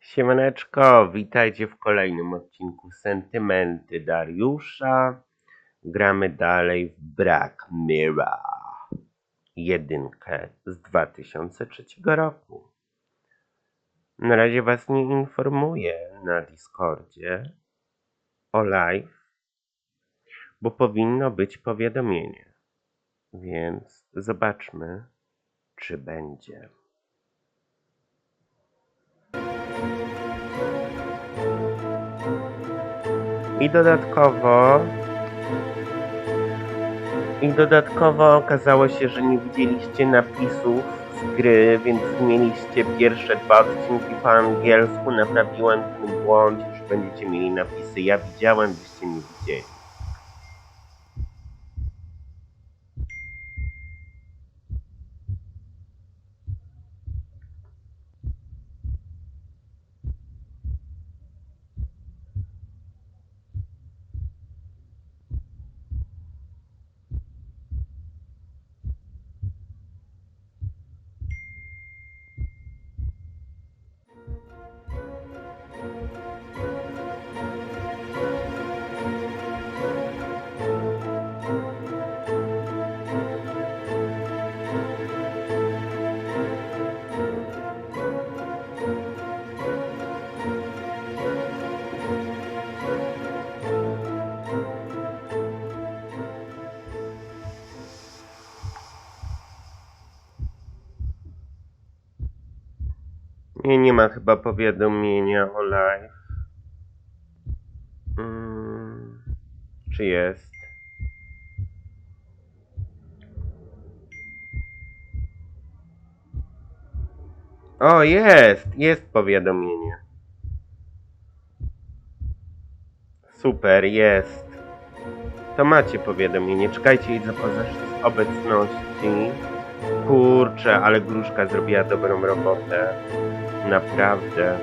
Siemaneczko, witajcie w kolejnym odcinku Sentymenty Dariusza. Gramy dalej w Black Mirror 1 z 2003 roku. Na razie was nie informuję na Discordzie o live, bo powinno być powiadomienie. Więc zobaczmy, czy będzie. I dodatkowo okazało się, że nie widzieliście napisów z gry, więc mieliście pierwsze 2 odcinki po angielsku. Naprawiłem ten błąd, już będziecie mieli napisy. Ja widziałem, byście nie widzieli. Nie ma chyba powiadomienia o live. Czy jest? O, jest powiadomienie. Super, jest. To macie powiadomienie. Czekajcie, idę z obecności. Kurczę, ale Gruszka zrobiła dobrą robotę. Naprawdę.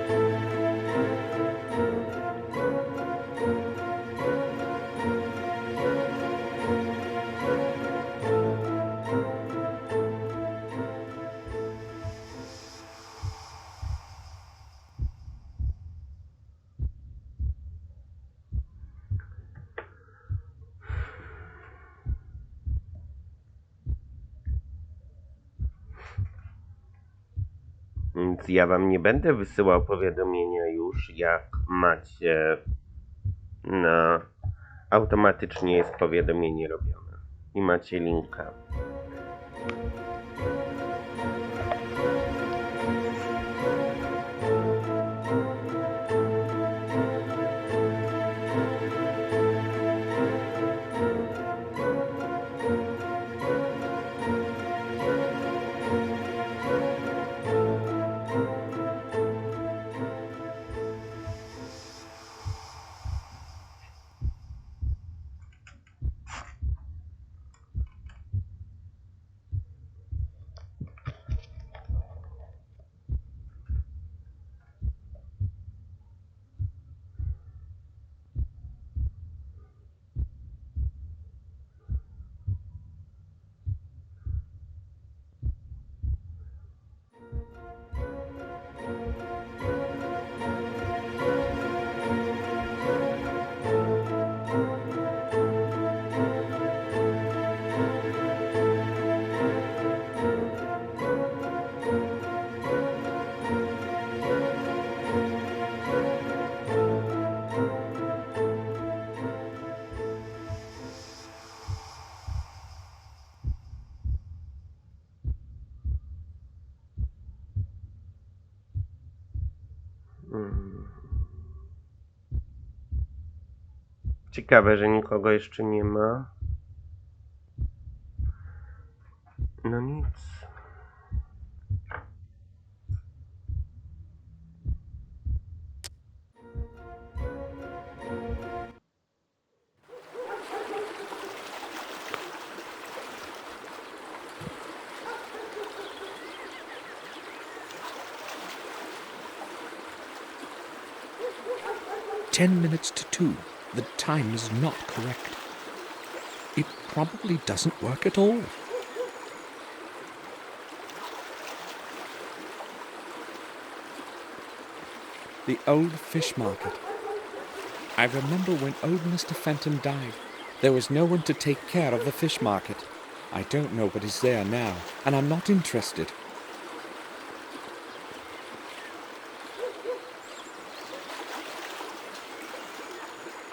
Więc ja wam nie będę wysyłał powiadomienia już, jak macie automatycznie jest powiadomienie robione i macie linka. Ciekawe, że nikogo jeszcze nie ma. No nic. Ten minutes to 2. The time is not correct. It probably doesn't work at all. The old fish market. I remember when old Mr. Fenton died. There was no one to take care of the fish market. I don't know what is there now, and I'm not interested.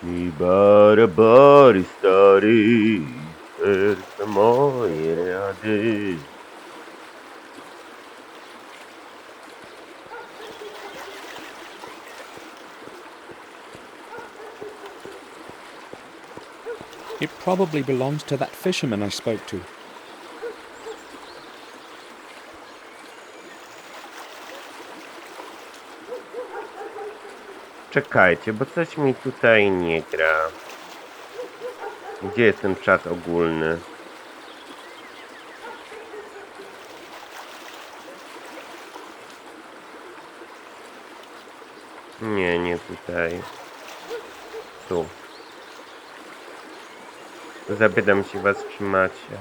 I Barbary stary, serce moje rady. It probably belongs to that fisherman I spoke to. Czekajcie, bo coś mi tutaj nie gra. Gdzie jest ten czat ogólny? Nie, nie tutaj. Tu. Zapytam się was, czy macie.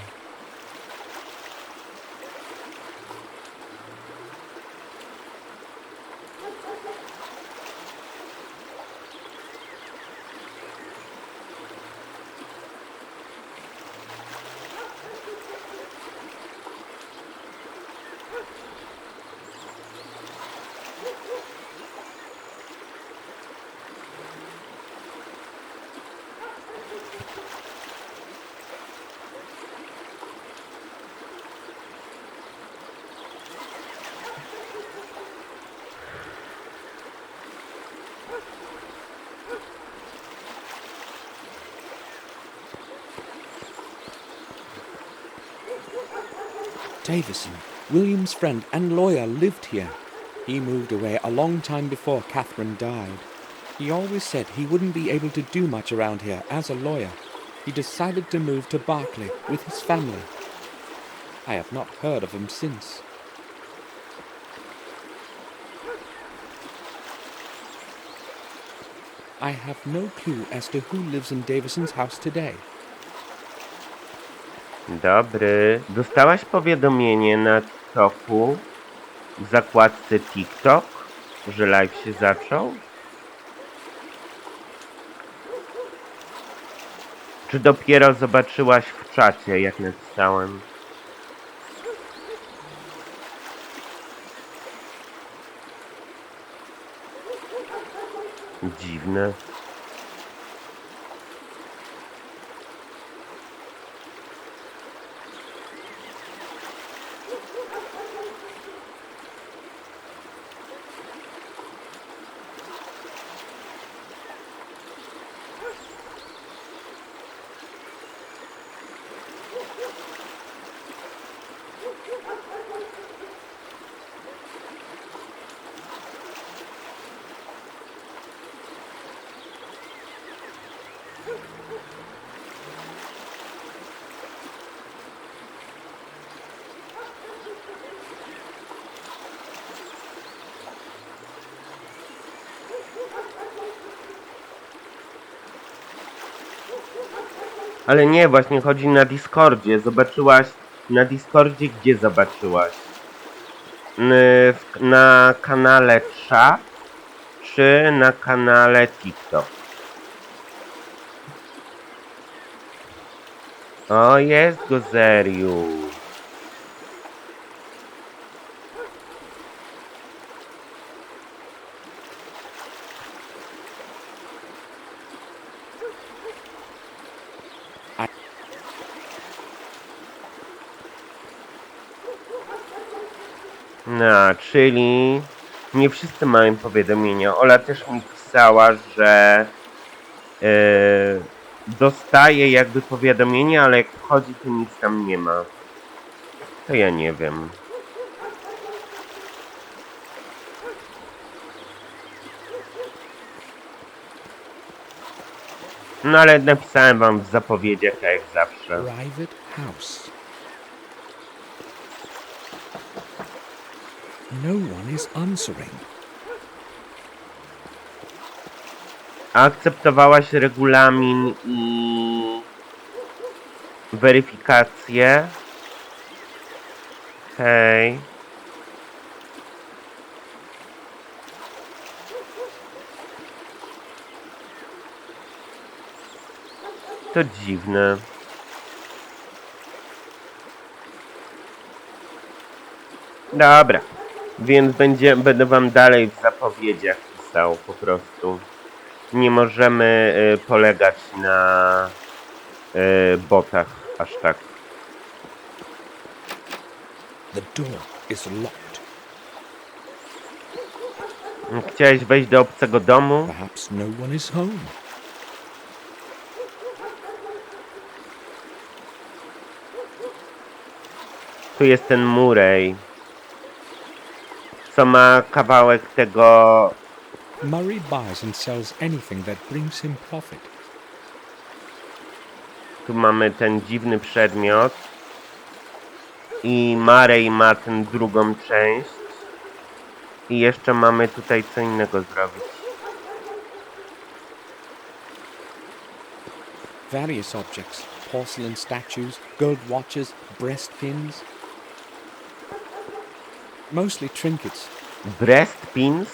Davison, William's friend and lawyer, lived here. He moved away a long time before Catherine died. He always said he wouldn't be able to do much around here as a lawyer. He decided to move to Berkeley with his family. I have not heard of him since. I have no clue as to who lives in Davison's house today. Dobry. Dostałaś powiadomienie na TikToku w zakładce TikTok, że live się zaczął? Czy dopiero zobaczyłaś w czacie, jak napisałem? Dziwne. Ale nie, właśnie chodzi na Discordzie. Zobaczyłaś na Discordzie, gdzie zobaczyłaś? Na kanale Czat czy na kanale TikTok? O, jest Gozeriusz. No, czyli nie wszyscy mają powiadomienia. Ola też mi pisała, że dostaje jakby powiadomienie, ale jak wchodzi, to nic tam nie ma. To ja nie wiem. No ale napisałem wam w zapowiedziach, tak jak zawsze. Private house. No one is answering. Akceptowałaś regulamin i weryfikację. Hej. To dziwne. Dobra, więc będę wam dalej w zapowiedziach pisał po prostu. Nie możemy polegać na botach aż tak. The door is locked. Chciałeś wejść do obcego domu? Perhaps no one is home. Tu jest ten Murray, co ma kawałek tego... Murray buys and sells anything that brings him profit. Tu mamy ten dziwny przedmiot. I Murray ma tę drugą część. I jeszcze mamy tutaj co innego zrobić. Various objects, porcelain statues, gold watches, breast pins. Mostly trinkets. Breast pins.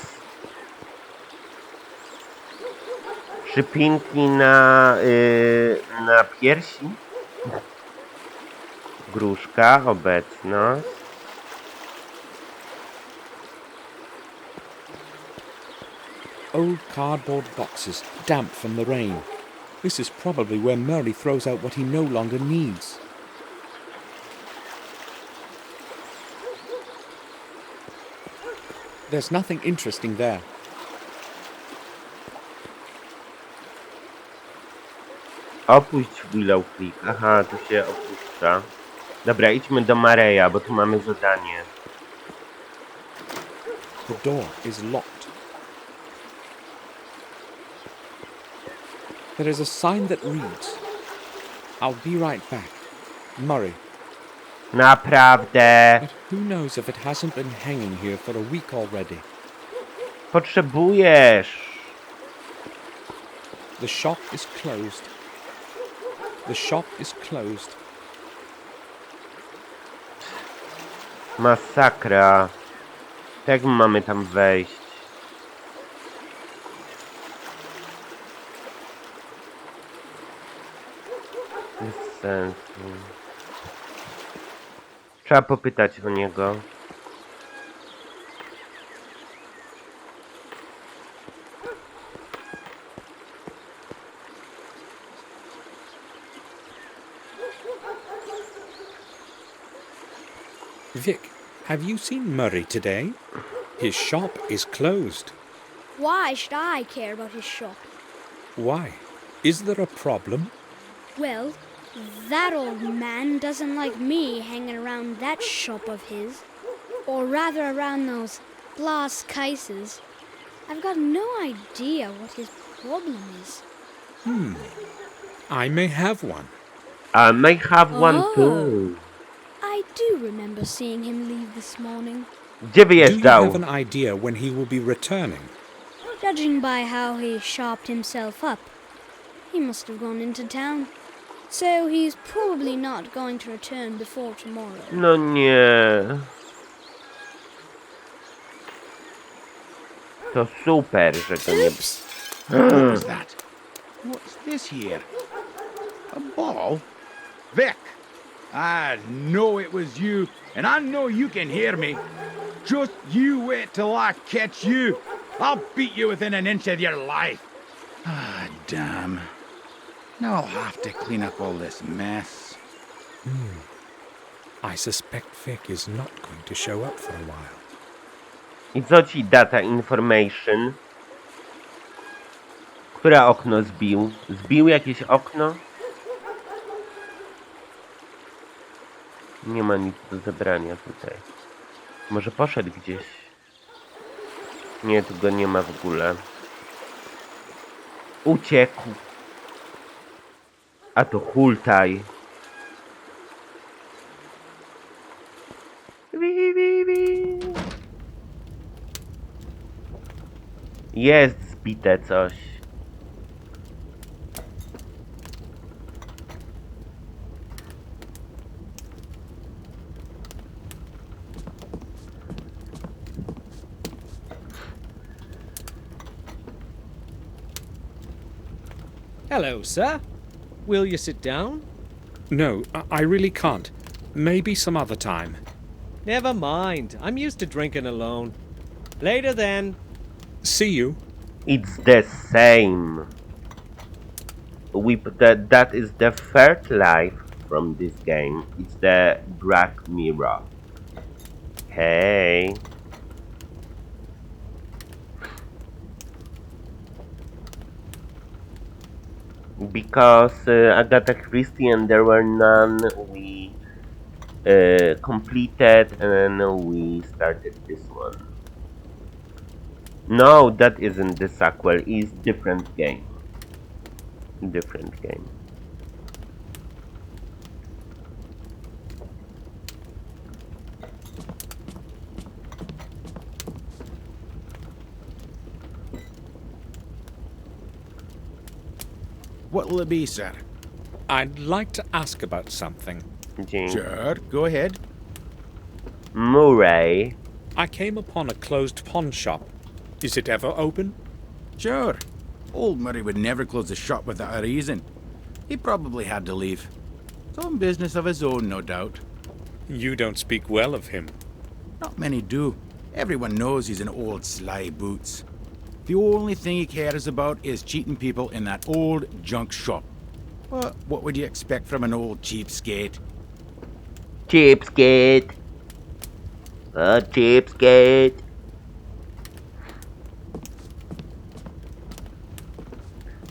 Przypinki na piersi. Gruszka, obecność. Old cardboard boxes, damp from the rain. This is probably where Murray throws out what he no longer needs. There's nothing interesting there. Opuść Willow Creek. Aha, tu się opuszcza. Dobra, idźmy do Mareja, bo tu mamy zadanie. The door is locked. There is a sign that reads, "I'll be right back. Murray." Naprawdę. But who knows if it hasn't been hanging here for a week already. Potrzebujesz. The shop is closed. The shop is closed. Masakra. Jak mamy tam wejść? Bez sensu. Trzeba popytać o niego. Vic, have you seen Murray today? His shop is closed. Why should I care about his shop? Why? Is there a problem? Well, that old man doesn't like me hanging around that shop of his. Or rather around those glass cases. I've got no idea what his problem is. I may have one. I may have one Oh. too. I do remember seeing him leave this morning. Gdzie Do you wyjeżdżał? have an idea when he will be returning? Judging by how he sharpened himself up, he must have gone into town. So he's probably not going to return before tomorrow. No nie. To super, że go nie... Oops! What was that? What's this here? A ball? Vic! I know it was you, and I know you can hear me. Just you wait till I catch you. I'll beat you within an inch of your life. Ah, damn. Now I'll have to clean up all this mess. I suspect Vic is not going to show up for a while. I co ci data information? Które okno zbił? Zbił jakieś okno? Nie ma nic do zebrania tutaj. Może poszedł gdzieś? Nie, tu go nie ma w ogóle. Uciekł. A to hultaj. Jest zbite coś. Hello, sir. Will you sit down? No, I really can't. Maybe some other time. Never mind. I'm used to drinking alone. Later then. See you. It's the same. That is the third life from this game. It's the Black Mirror. Hey. Because Agatha Christie and there were none, we completed and then we started this one. No, that isn't the sequel. It's different game. Different game. What'll it be, sir? I'd like to ask about something. Dzięki. Sure, go ahead. Murray. I came upon a closed pawn shop. Is it ever open? Sure. Old Murray would never close the shop without a reason. He probably had to leave. Some business of his own, no doubt. You don't speak well of him. Not many do. Everyone knows he's an old sly boots. The only thing he cares about is cheating people in that old junk shop. But what would you expect from an old cheapskate? Cheapskate. A cheapskate.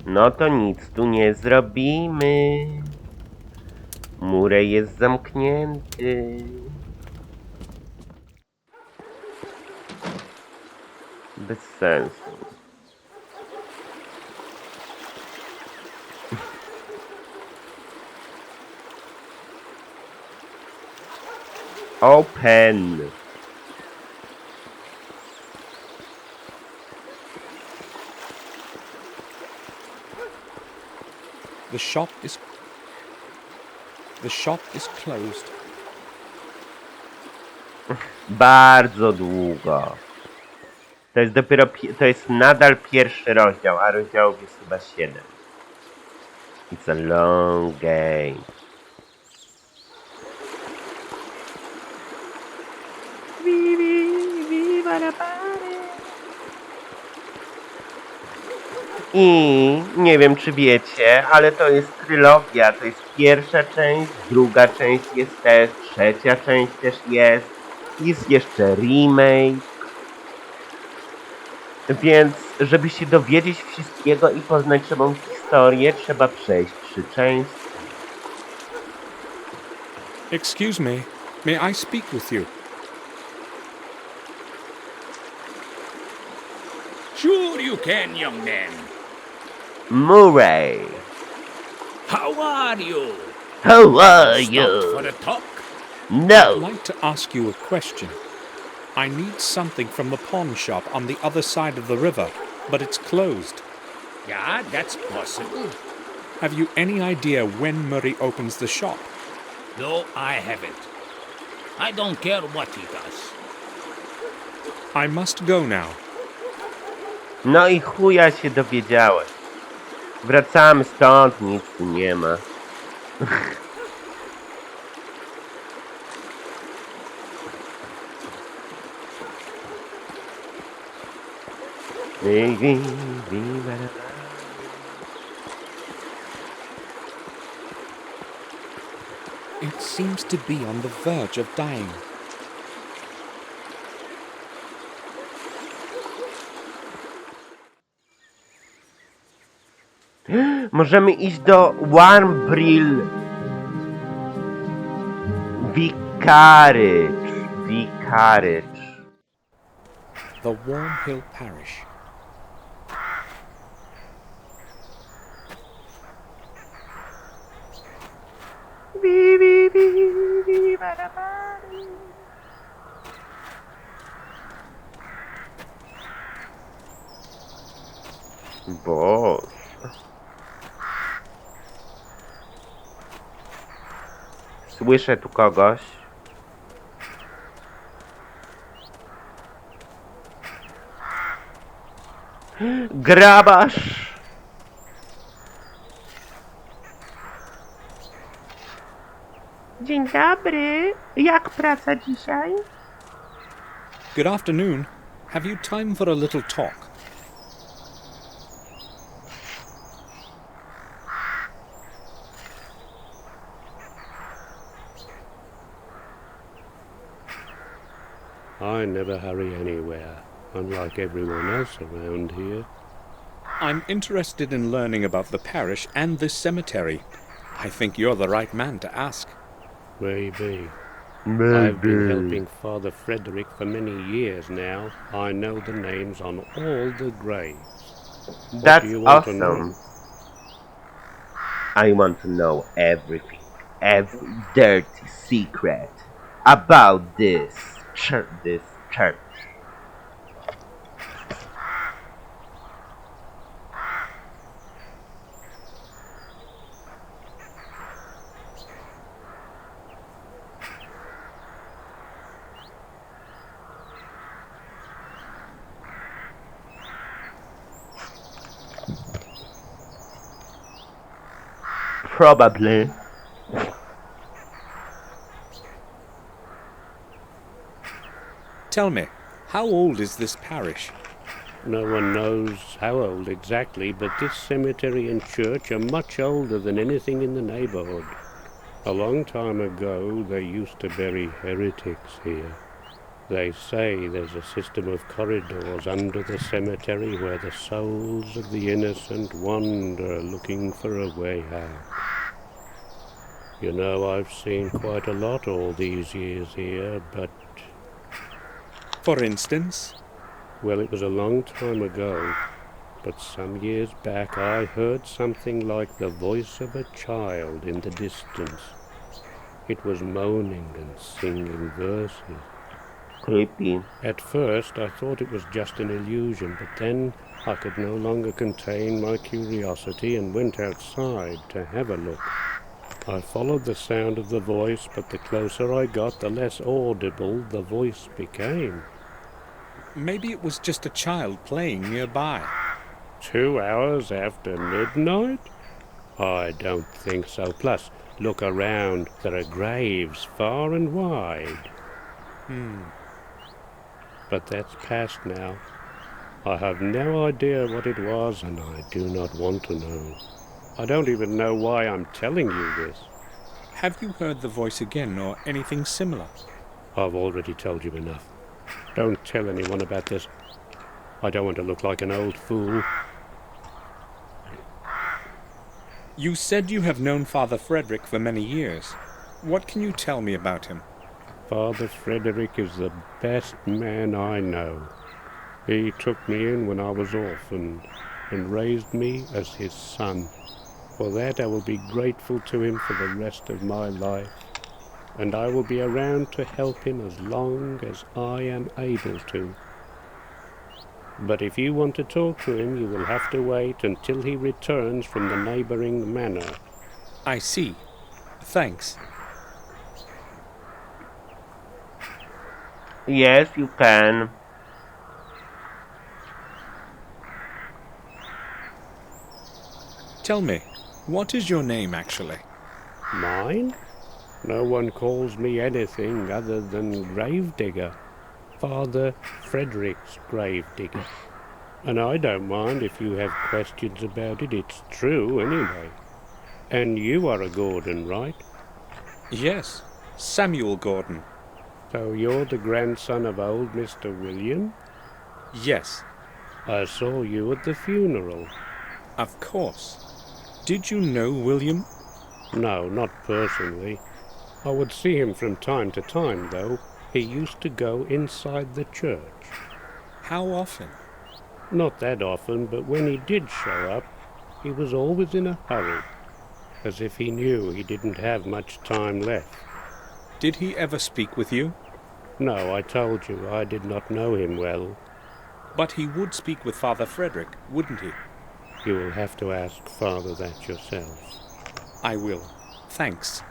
No to nic tu nie zrobimy. Murray jest zamknięty. Bez sensu. Open. The shop is closed. Bardzo długo. To jest dopiero, to jest nadal pierwszy rozdział, a rozdziałów jest chyba 7. It's a long game. I nie wiem czy wiecie, ale to jest trylogia, to jest pierwsza część, druga część jest też, trzecia część też jest jeszcze remake. Więc żeby się dowiedzieć wszystkiego i poznać całą historię, trzeba przejść 3 części. Excuse me, may I speak with you? Sure you can, young man. Murray, How are you? how are Stop you? for a talk? I'd No, like to ask you a question. I need something from the pawn shop on the other side of the river, but it's closed. Yeah, that's possible. Have you any idea when Murray opens the shop? No, I haven't. I don't care what he does. I must go now. no i chuja się dowiedziałeś. Wracamy stąd, nic tu nie ma. It seems to be on the verge of dying. Możemy iść do Warmbrill Vicarage. The Warm Hill Parish. Boże. Słyszę tu kogoś. Grabarz! Dzień dobry. Jak praca dzisiaj? Good afternoon. Have you time for a little talk? I never hurry anywhere, unlike everyone else around here. I'm interested in learning about the parish and this cemetery. I think you're the right man to ask. Maybe. I've been helping Father Frederick for many years now. I know the names on all the graves. What That's do you want to awesome. know? I want to know everything, every dirty secret about this church. Probably. Tell me, how old is this parish? No one knows how old exactly, but this cemetery and church are much older than anything in the neighborhood. A long time ago, they used to bury heretics here. They say there's a system of corridors under the cemetery where the souls of the innocent wander looking for a way out. You know, I've seen quite a lot all these years here, but... For instance? Well, it was a long time ago, but some years back I heard something like the voice of a child in the distance. It was moaning and singing verses. Creepy. At first I thought it was just an illusion, but then I could no longer contain my curiosity and went outside to have a look. I followed the sound of the voice, but the closer I got, the less audible the voice became. Maybe it was just a child playing nearby. 2 hours after midnight? I don't think so. Plus, look around. There are graves far and wide. But that's past now. I have no idea what it was, and I do not want to know. I don't even know why I'm telling you this. Have you heard the voice again or anything similar? I've already told you enough. Don't tell anyone about this. I don't want to look like an old fool. You said you have known Father Frederick for many years. What can you tell me about him? Father Frederick is the best man I know. He took me in when I was orphaned and raised me as his son. For that I will be grateful to him for the rest of my life, and I will be around to help him as long as I am able to. But if you want to talk to him, you will have to wait until he returns from the neighboring manor. I see. Thanks. Yes, you can. Tell me, what is your name actually? Mine? No one calls me anything other than Gravedigger. Father Frederick's Gravedigger. And I don't mind if you have questions about it. It's true anyway. And you are a Gordon, right? Yes, Samuel Gordon. So you're the grandson of old Mr. William? Yes, I saw you at the funeral. of course. Did you know William? No, not personally. I would see him from time to time, though. He used to go inside the church. How often? Not that often, but when he did show up, he was always in a hurry, as if he knew he didn't have much time left. Did he ever speak with you? No, I told you I did not know him well. But he would speak with Father Frederick, wouldn't he? You will have to ask Father that yourself. I will. Thanks.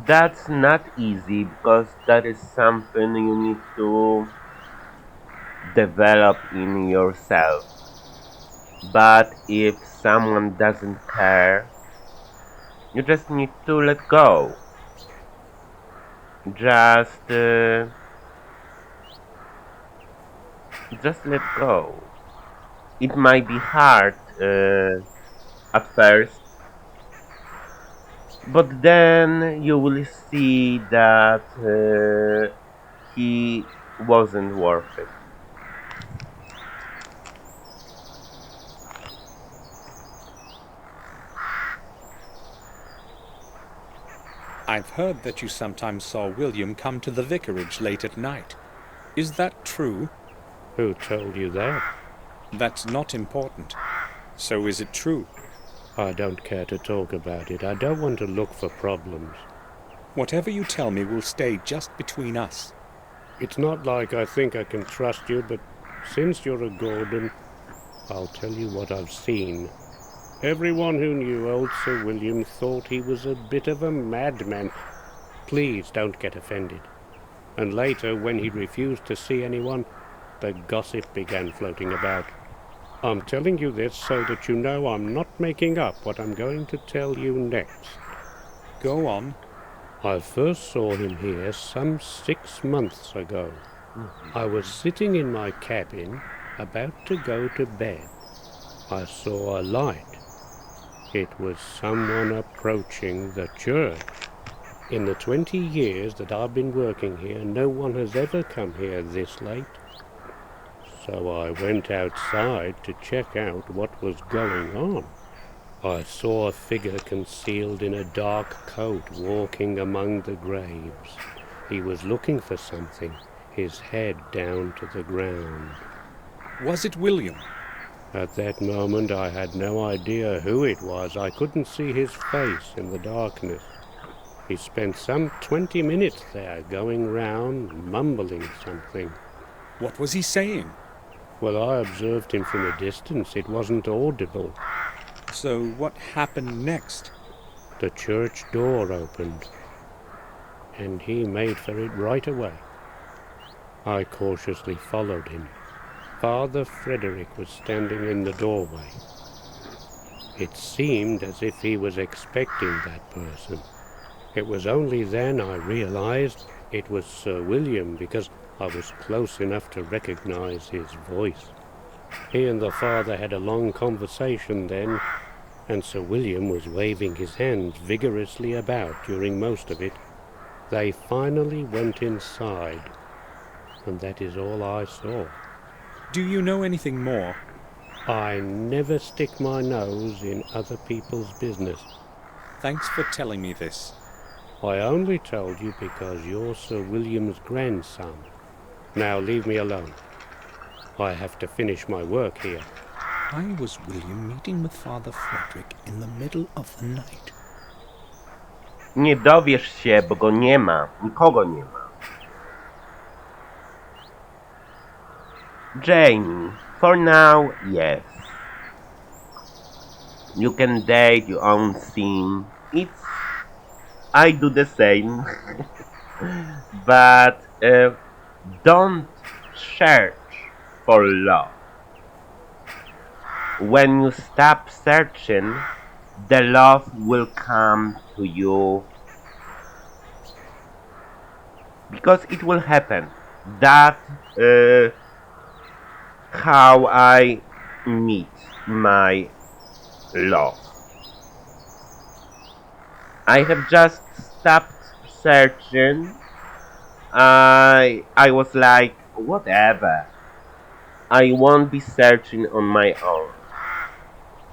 That's not easy because that is something you need to develop in yourself. But if someone doesn't care, you just need to let go. Just, uh, just let go. It might be hard at first, but then you will see that he wasn't worth it. I've heard that you sometimes saw William come to the vicarage late at night. Is that true? Who told you that? That's not important. So is it true? I don't care to talk about it. I don't want to look for problems. Whatever you tell me will stay just between us. It's not like I think I can trust you, but since you're a Gordon, I'll tell you what I've seen. Everyone who knew old Sir William thought he was a bit of a madman. Please don't get offended. And later, when he refused to see anyone, the gossip began floating about. I'm telling you this so that you know I'm not making up what I'm going to tell you next. Go on. I first saw him here some 6 months ago. I was sitting in my cabin, about to go to bed. I saw a light. It was someone approaching the church. In the 20 years that I've been working here, no one has ever come here this late. So I went outside to check out what was going on. I saw a figure concealed in a dark coat walking among the graves. He was looking for something, his head down to the ground. Was it William? At that moment I had no idea who it was. I couldn't see his face in the darkness. He spent some 20 minutes there, going round, mumbling something. What was he saying? Well, I observed him from a distance. It wasn't audible. So what happened next? The church door opened, and he made for it right away. I cautiously followed him. Father Frederick was standing in the doorway. It seemed as if he was expecting that person. It was only then I realized it was Sir William, because I was close enough to recognize his voice. He and the father had a long conversation then, and Sir William was waving his hands vigorously about during most of it. They finally went inside, and that is all I saw. Do you know anything more? I never stick my nose in other people's business. Thanks for telling me this. I only told you because you're Sir William's grandson. Now leave me alone. I have to finish my work here. I was William meeting with Father Frederick in the middle of the night. Nie dowiesz się, bo go nie ma. Nikogo nie ma. Jamie, for now, yes. You can date your own scene. I do the same. But don't search for love. When you stop searching, the love will come to you. Because it will happen. That's how I meet my love. I have just stopped searching. I was like, whatever. I won't be searching on my own.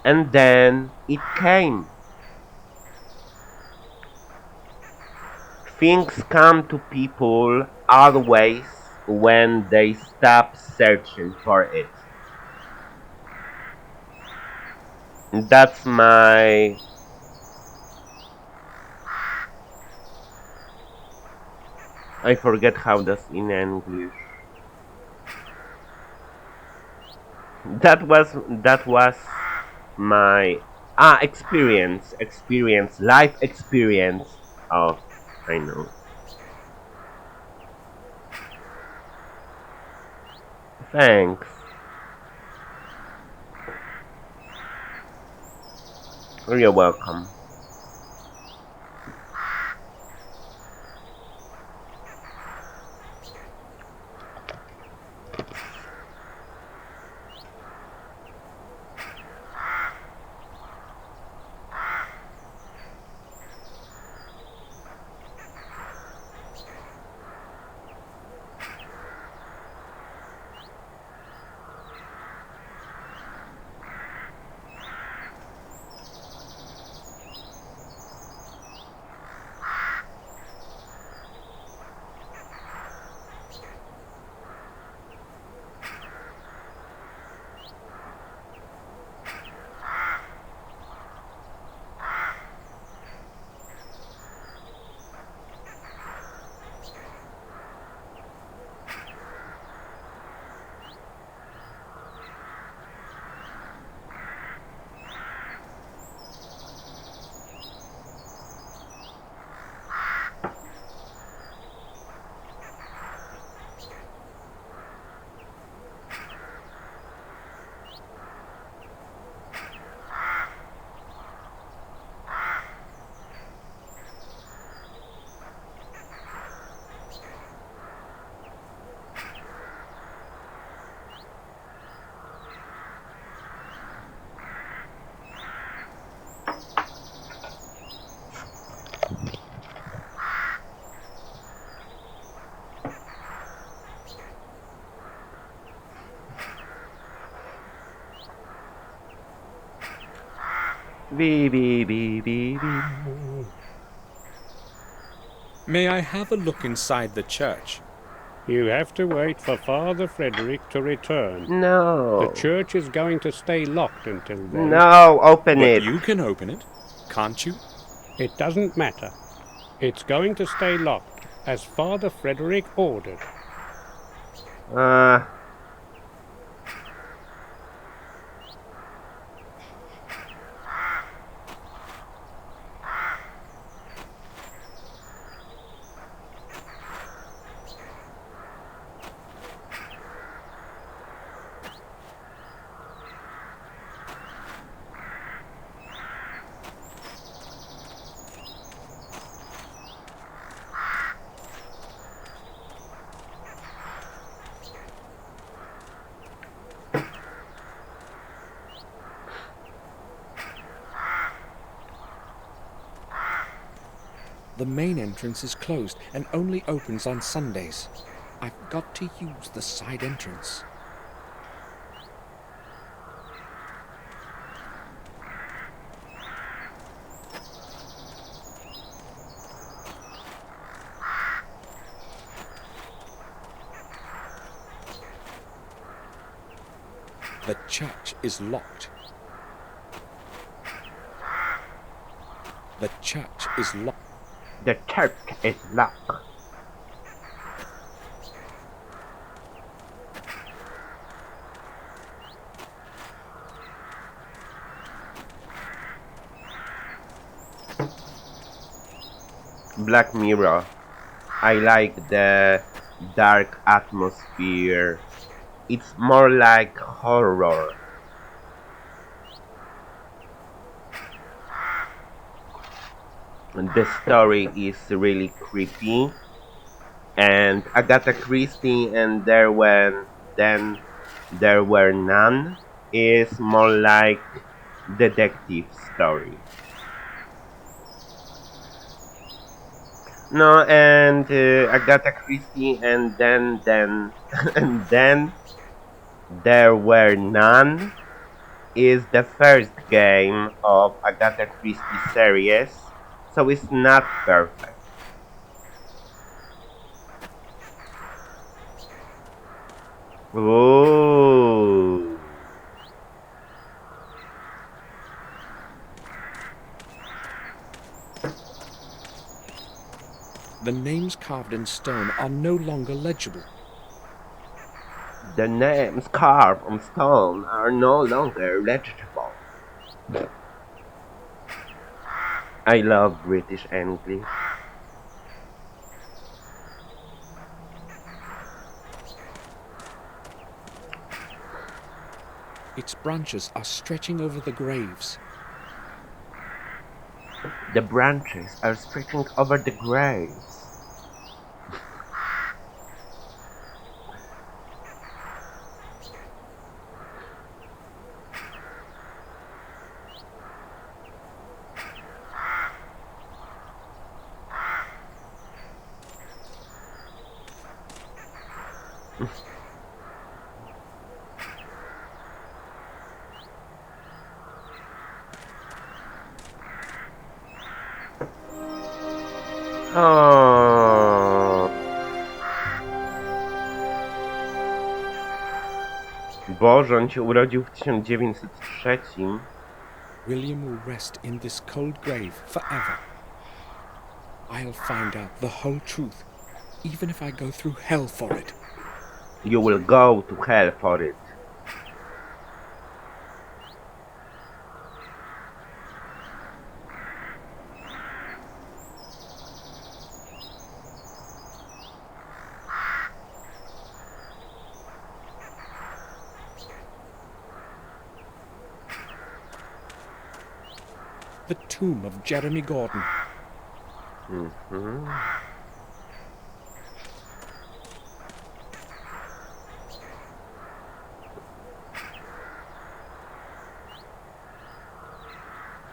And then it came. Things come to people always when they stop searching for it. That's my I forget how that's in English. That was my life experience. Oh, I know. Thanks. You're welcome. Bee bee bee bee bee. May I have a look inside the church? You have to wait for Father Frederick to return. The No. church is going to stay locked until then. No, open But it. you can open it, can't you? It doesn't matter. It's going to stay locked, as Father Frederick ordered. Uh, The main entrance is closed and only opens on Sundays. I've got to use the side entrance. The church is locked. The church is locked. the church is locked. Black Mirror. I like the dark atmosphere. It's more like horror. And the story is really creepy. And Agatha Christie and there were none is more like detective story. No, and Agatha Christie and then and then there were none is the first game of Agatha Christie series, so it's not perfect. Ooh. The names carved in stone are no longer legible. The names carved on stone are no longer legible. I love British English. Its branches are stretching over the graves. The branches are stretching over the graves. O. Boże, on się urodził w 1903. William will rest in this cold grave forever. I'll find out the whole truth, even if I go through hell for it. You will go to hell for it. The tomb of Jeremy Gordon. Mhm.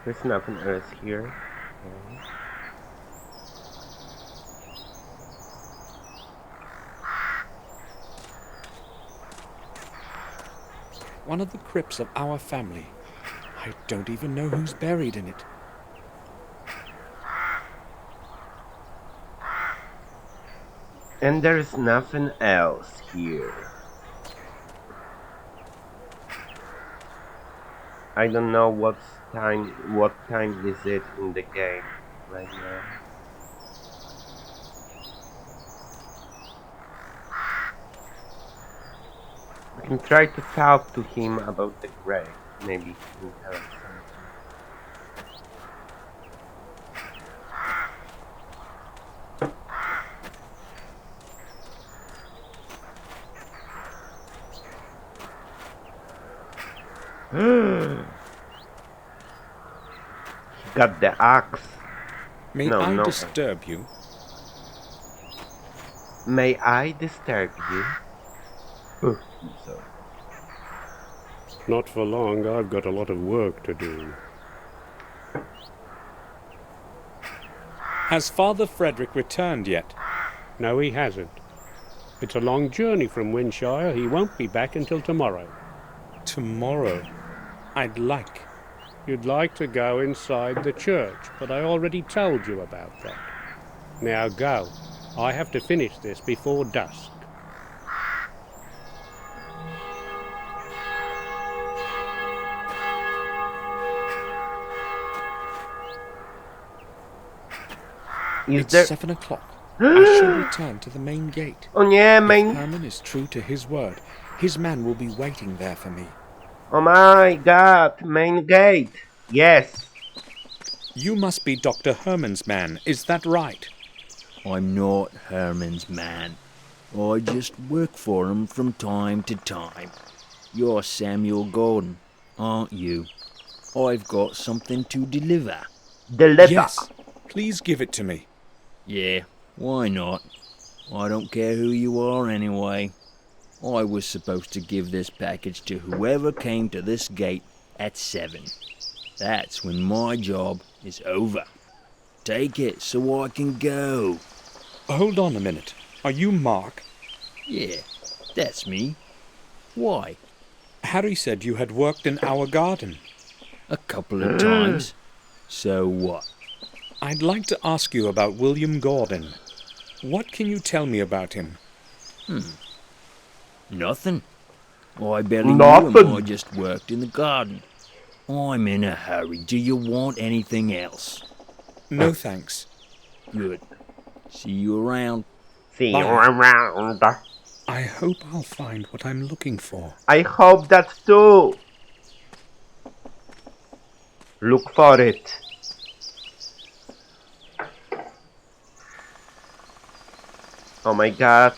There's nothing else here. Okay. One of the crypts of our family. I don't even know who's buried in it. And there's nothing else here. I don't know what time is it in the game right now. We can try to talk to him about the grave. Maybe he can tell us something. He got the axe. May No, I no. disturb you? May I disturb you? Oh, I'm sorry. Not for long, I've got a lot of work to do. Has Father Frederick returned yet? No, he hasn't. It's a long journey from Windshire. He won't be back until tomorrow. Tomorrow. I'd like. You'd like to go inside the church, but I already told you about that. Now go. I have to finish this before dusk. It's There... 7 o'clock. I should return to the main gate. O nie, If main... Herman is true to his word, his man will be waiting there for me. Oh my god, main gate. Yes. You must be Dr. Herman's man, is that right? I'm not Herman's man. I just work for him from time to time. You're Samuel Gordon, aren't you? I've got something to deliver. Deliver. Yes. Please give it to me. Yeah, why not? I don't care who you are anyway. I was supposed to give this package to whoever came to this gate at 7. That's when my job is over. Take it so I can go. Hold on a minute. Are you Mark? Yeah, that's me. Why? Harry said you had worked in our garden. A couple of times. So what? I'd like to ask you about William Gordon. What can you tell me about him? Nothing. I barely Nothing. knew him. I just worked in the garden. I'm in a hurry. Do you want anything else? No thanks. Good. See you around. See you Bye. around. I hope I'll find what I'm looking for. I hope that too. Look for it. Oh my god.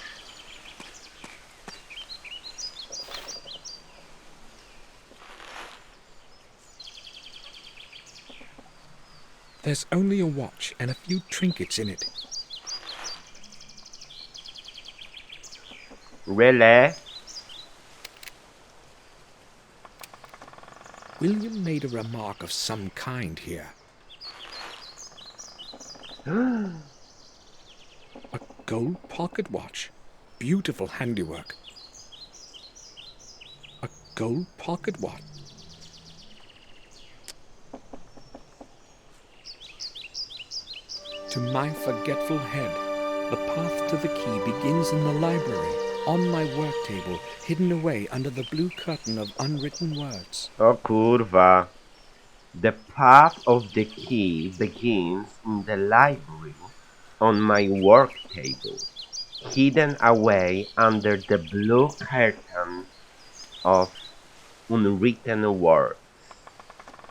There's only a watch and a few trinkets in it. Really? William made a remark of some kind here. A gold pocket watch. Beautiful handiwork. A gold pocket watch. To my forgetful head, the path to the key begins in the library, on my work table, hidden away under the blue curtain of unwritten words. O kurwa. The path of the key begins in the library on my work table, hidden away under the blue curtain of unwritten words.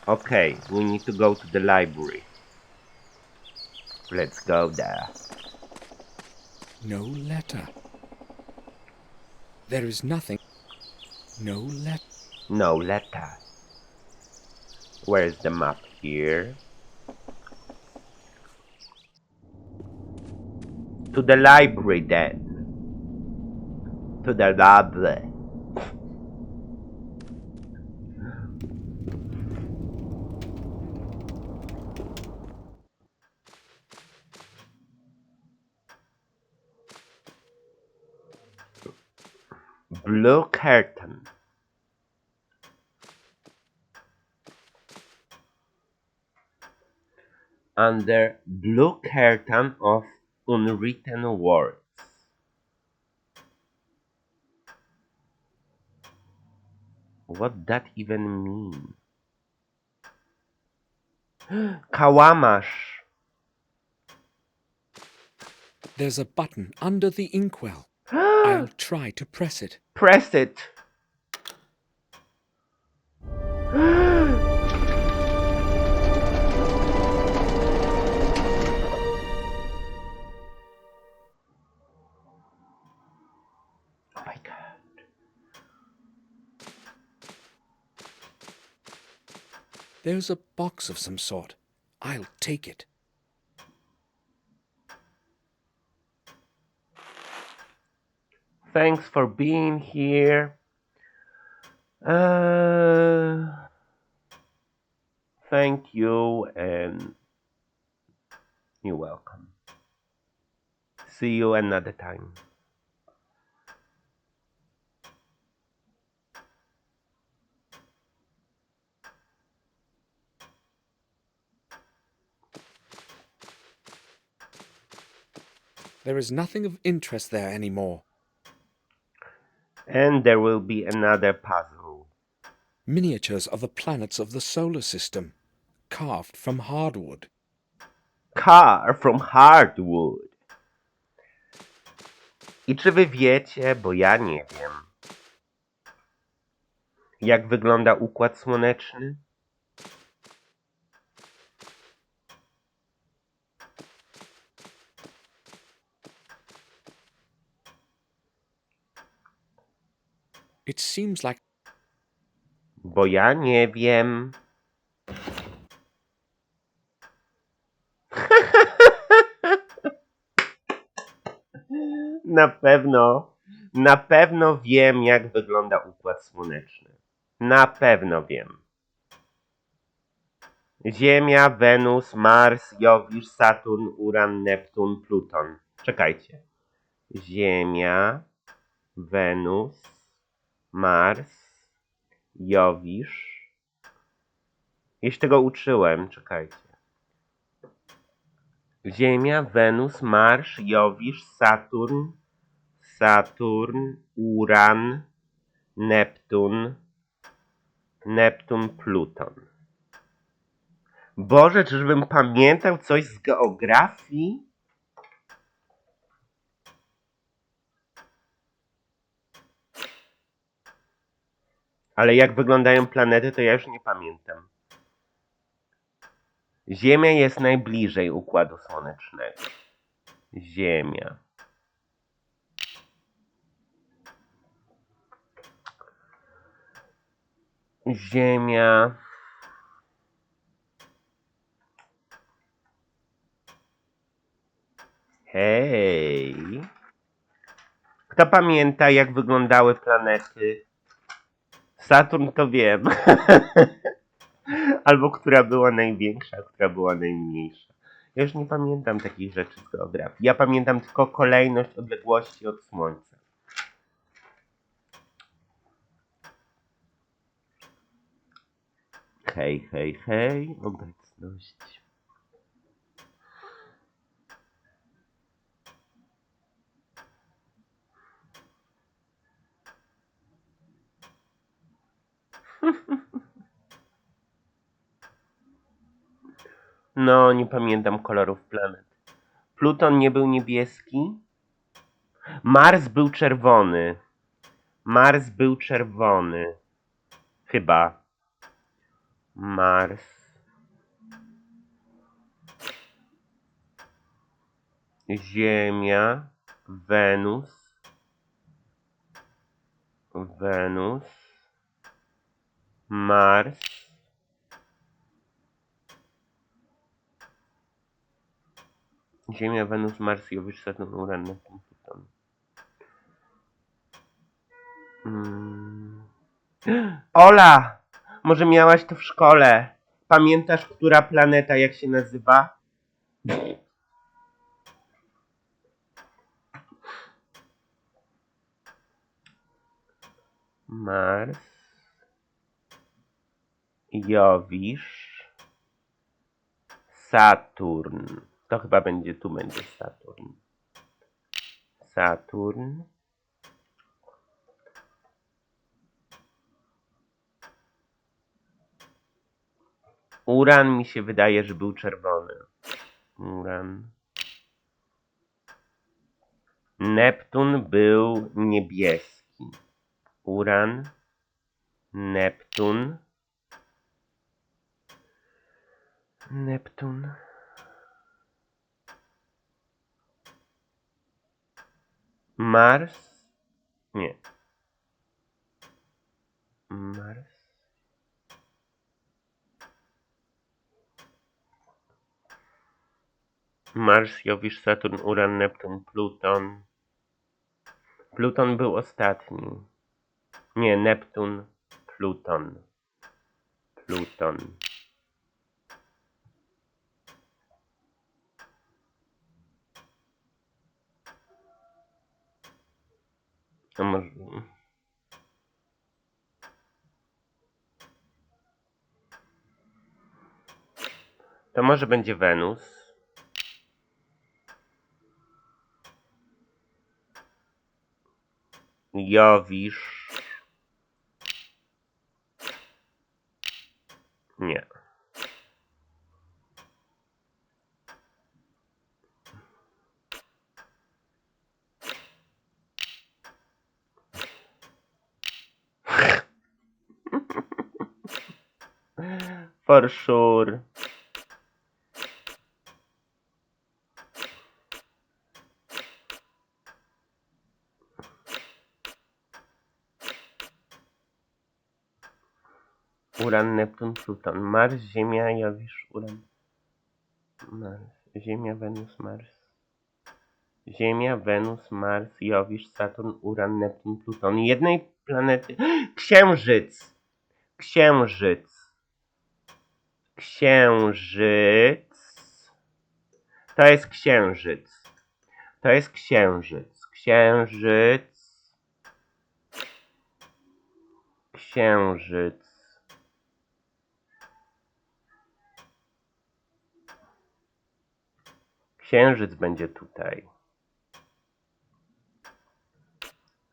Okay, we need to go to the library. Let's go there. No letter. There is nothing. No letter. No letter. Where is the map here? To the library then. To the library. Blue curtain. Under blue curtain of unwritten words. What that even mean? Kałamasz. There's a button under the inkwell. I'll try to press it. Press it. Oh my god. There's a box of some sort. I'll take it. Thanks for being here. Thank you and you're welcome. See you another time. There is nothing of interest there anymore. And there will be another puzzle. Miniatures of the planets of the solar system, carved from hardwood. Car from hardwood. I czy wy wiecie, bo ja nie wiem, jak wygląda układ słoneczny? It seems like Bo ja nie wiem. Na pewno wiem, jak wygląda układ słoneczny. Na pewno wiem. Ziemia, Wenus, Mars, Jowisz, Saturn, Uran, Neptun, Pluton. Czekajcie. Ziemia, Wenus, Mars, Jowisz. Jeśli tego uczyłem, czekajcie. Ziemia, Wenus, Mars, Jowisz, Saturn, Uran, Neptun, Pluton. Boże, czyżbym pamiętał coś z geografii? Ale jak wyglądają planety, to ja już nie pamiętam. Ziemia jest najbliżej układu słonecznego. Ziemia. Ziemia. Hej. Kto pamięta, jak wyglądały planety? Saturn to wiem. Albo która była największa, która była najmniejsza. Ja już nie pamiętam takich rzeczy z geografii. Ja pamiętam tylko kolejność odległości od Słońca. Hej, hej, hej. Obecność. No, nie pamiętam kolorów planet. Pluton nie był niebieski. Mars był czerwony. Mars był czerwony. Chyba. Mars. Ziemia. Wenus. Wenus. Mars. Ziemia, Wenus, Mars, Jowisz, Saturn, Uran, Neptun, Pluton. Ola! Może miałaś to w szkole. Pamiętasz, która planeta jak się nazywa? Mars. Jowisz. Saturn. To chyba będzie, tu będzie Saturn. Saturn. Uran mi się wydaje, że był czerwony. Uran. Neptun był niebieski. Uran. Neptun. Neptun. Mars. Nie. Mars. Mars, Jowisz, Saturn, Uran, Neptun, Pluton. Pluton był ostatni. Nie, Neptun, Pluton. Pluton. A może... To może będzie Wenus. Jowisz. Nie. For sure. Uran, Neptun, Pluton. Mars, Ziemia, Jowisz, Uran. Mars. Ziemia, Wenus, Mars. Ziemia, Wenus, Mars, Jowisz, Saturn, Uran, Neptun, Pluton. Jednej planety. Księżyc. Księżyc. Księżyc. To jest księżyc. To jest księżyc. Księżyc. Księżyc. Księżyc będzie tutaj.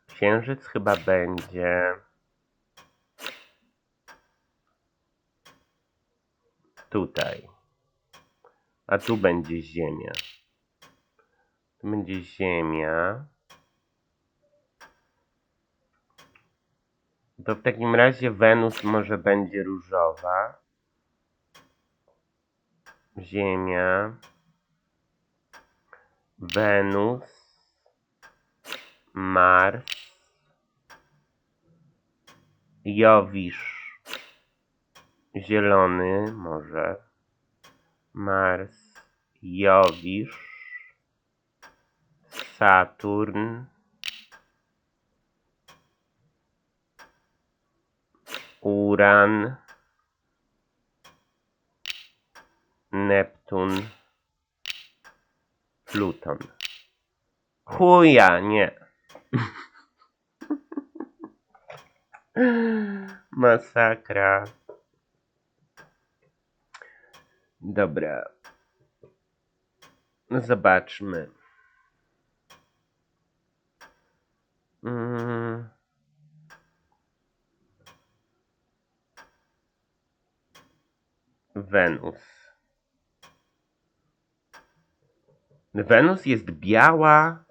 Księżyc chyba będzie tutaj. A tu będzie Ziemia. Tu będzie Ziemia. To w takim razie Wenus może będzie różowa. Ziemia. Wenus. Mars. Jowisz. Zielony może. Mars. Jowisz. Saturn, Uran, Neptun, Pluton. Chuja, nie. Masakra. Dobra. Zobaczmy. Wenus. Wenus jest biała.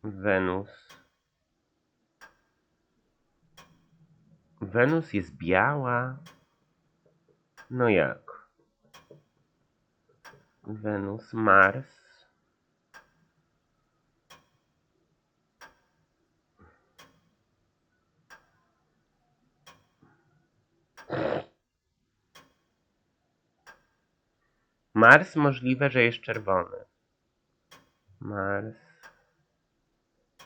Wenus jest biała. No jak? Wenus, Mars. Mars możliwe, że jest czerwony. Mars.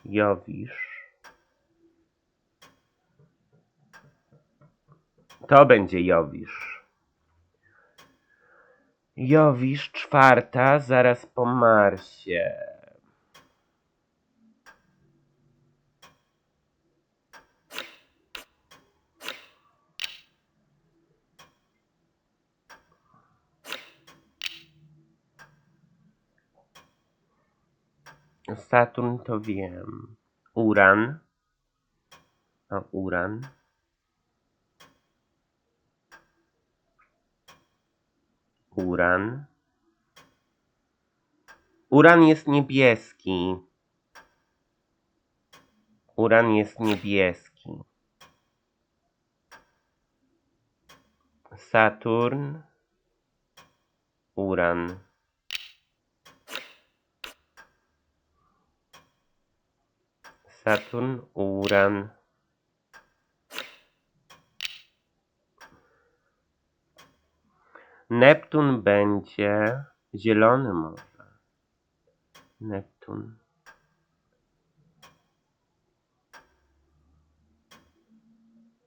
Jowisz. To będzie Jowisz. Jowisz, czwarta, zaraz po Marsie. Saturn to wiem. Uran. A Uran. Uran. Uran jest niebieski. Uran jest niebieski. Saturn. Uran. Saturn, Uran. Neptun będzie zielony może. Neptun.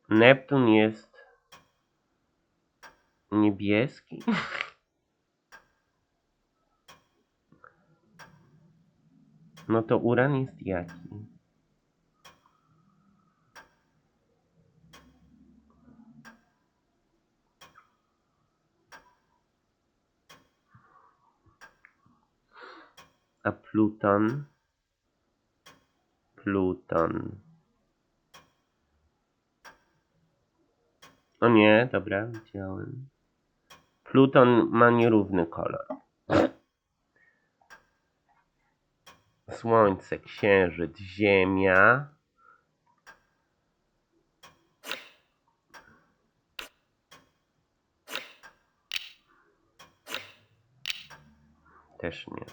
Neptun jest niebieski. No to Uran jest jaki? A Pluton? Pluton. O nie, dobra, widziałem. Pluton ma nierówny kolor. Słońce, Księżyc, Ziemia. Też nie.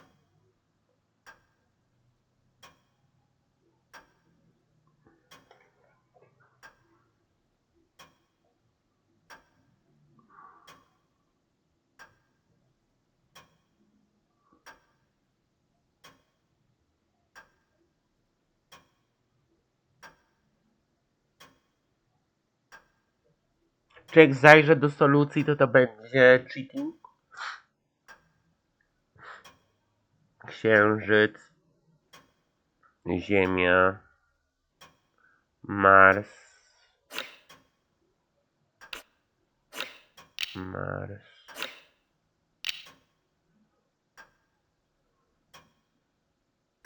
Czy jak zajrzę do solucji, to będzie cheating? Księżyc, Ziemia, Mars,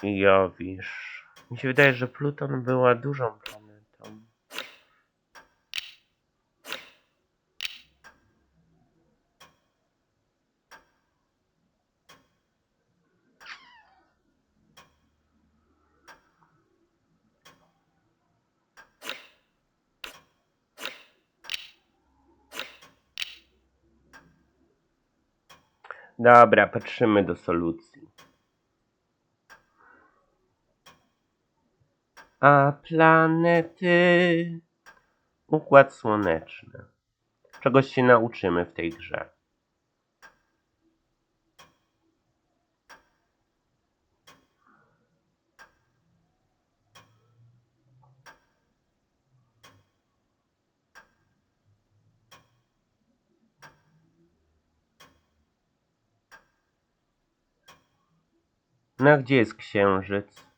i Jowisz. Mi się wydaje, że Pluton była dużą planetą. Dobra, patrzymy do solucji. A planety... Układ słoneczny. Czegoś się nauczymy w tej grze. No a gdzie jest księżyc?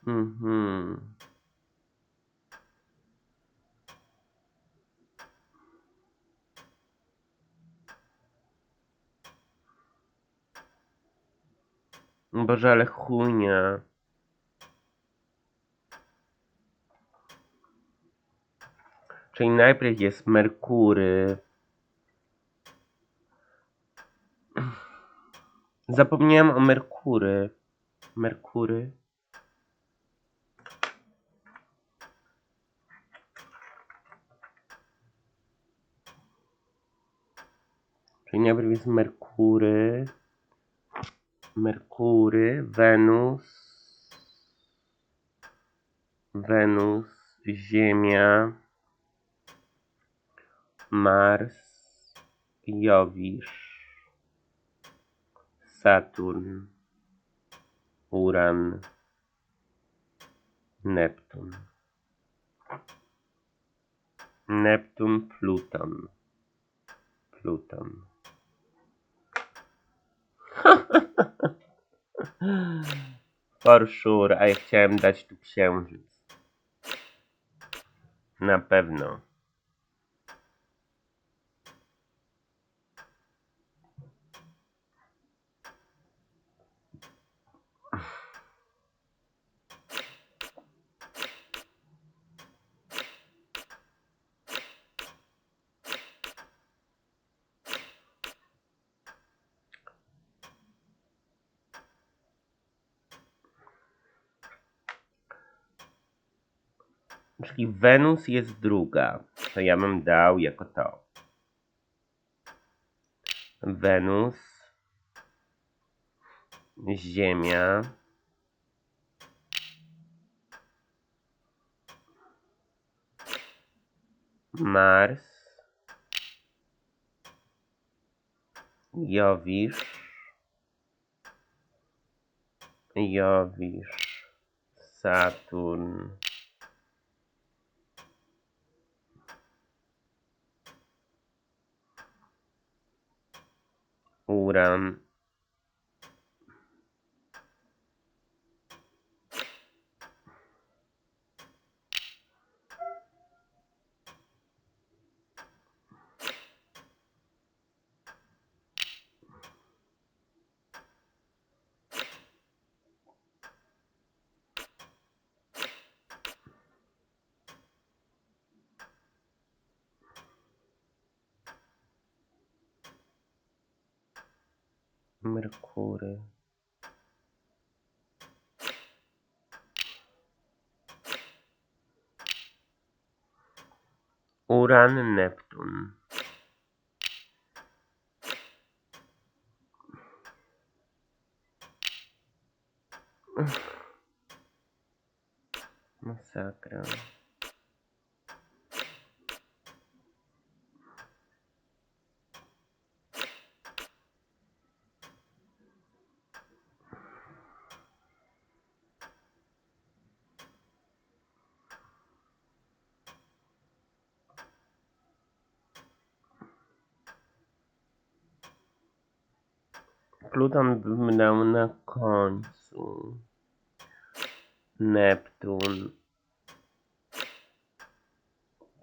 Mhm. Boże, ale chujnia. Czyli najpierw jest Merkury. Zapomniałem o Merkury. Merkury. Czyli najpierw jest Merkury. Merkury, Wenus, Ziemia, Mars, Jowisz, Saturn, Uran, Neptun. Neptun, Pluton. Pluton. For sure, a ja chciałem dać tu księżyc. Na pewno. Czyli Wenus jest druga. To ja bym dał jako to. Wenus, Ziemia, Mars, Jowisz, Saturn, Uran, Merkury. Uran, Neptun. Masakra. Pluton bym dał na końcu. Neptun.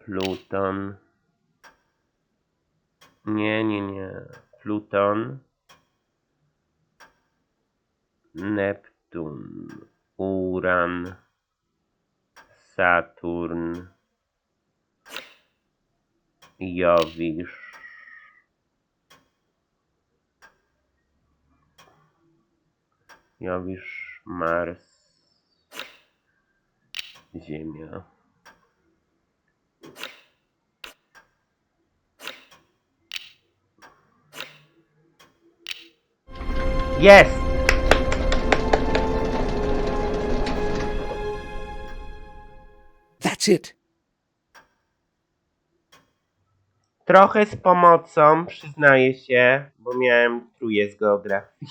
Pluton. Nie. Pluton. Neptun. Uran. Saturn. Jowisz. Jowisz, Mars, Ziemia. Jest! That's it. Trochę z pomocą, przyznaję się, bo miałem trójkę z geografii.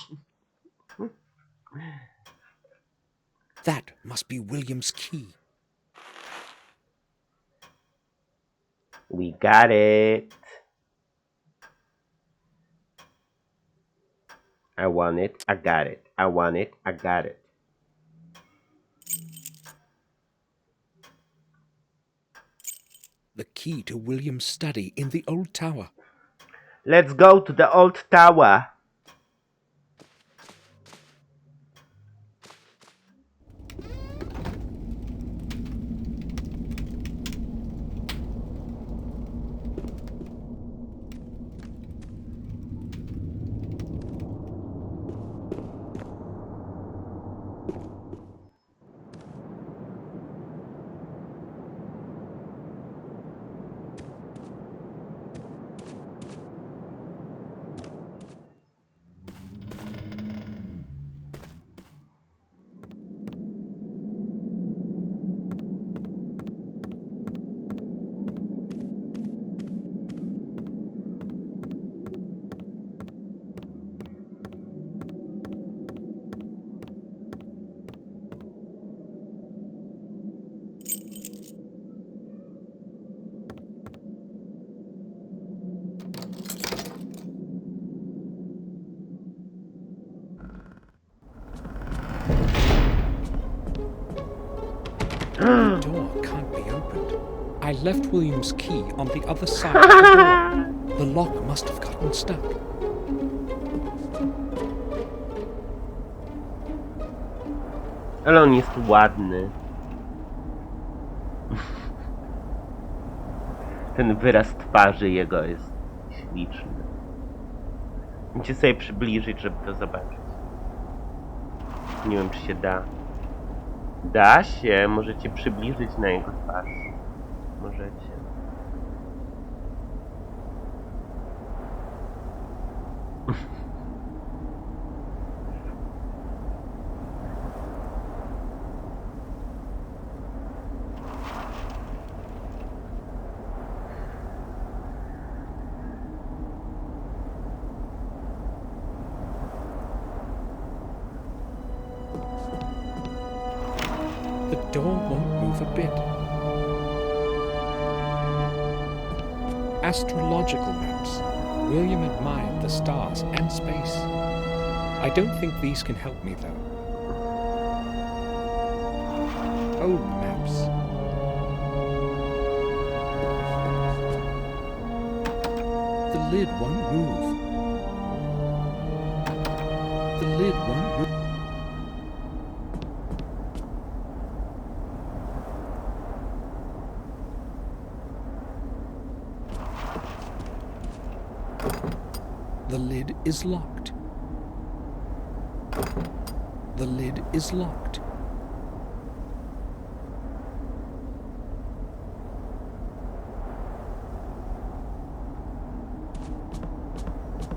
That must be William's key. We got it. I want it, I got it. I want it, I got it. The key to William's study in the old tower. Let's go to the old tower. The door can't be opened. I left William's key on the other side of the door. The lock must have gotten stuck. Ale on jest ładny. Ten wyraz twarzy jego jest śliczny. Muszę sobie przybliżyć, żeby to zobaczyć. Nie wiem, czy się da. Da się, możecie przybliżyć na jego twarz. Możecie. The door won't move a bit. Astrological maps. William admired the stars and space. I don't think these can help me, though. Old maps. The lid won't move. The lid won't move. The lid is locked. The lid is locked.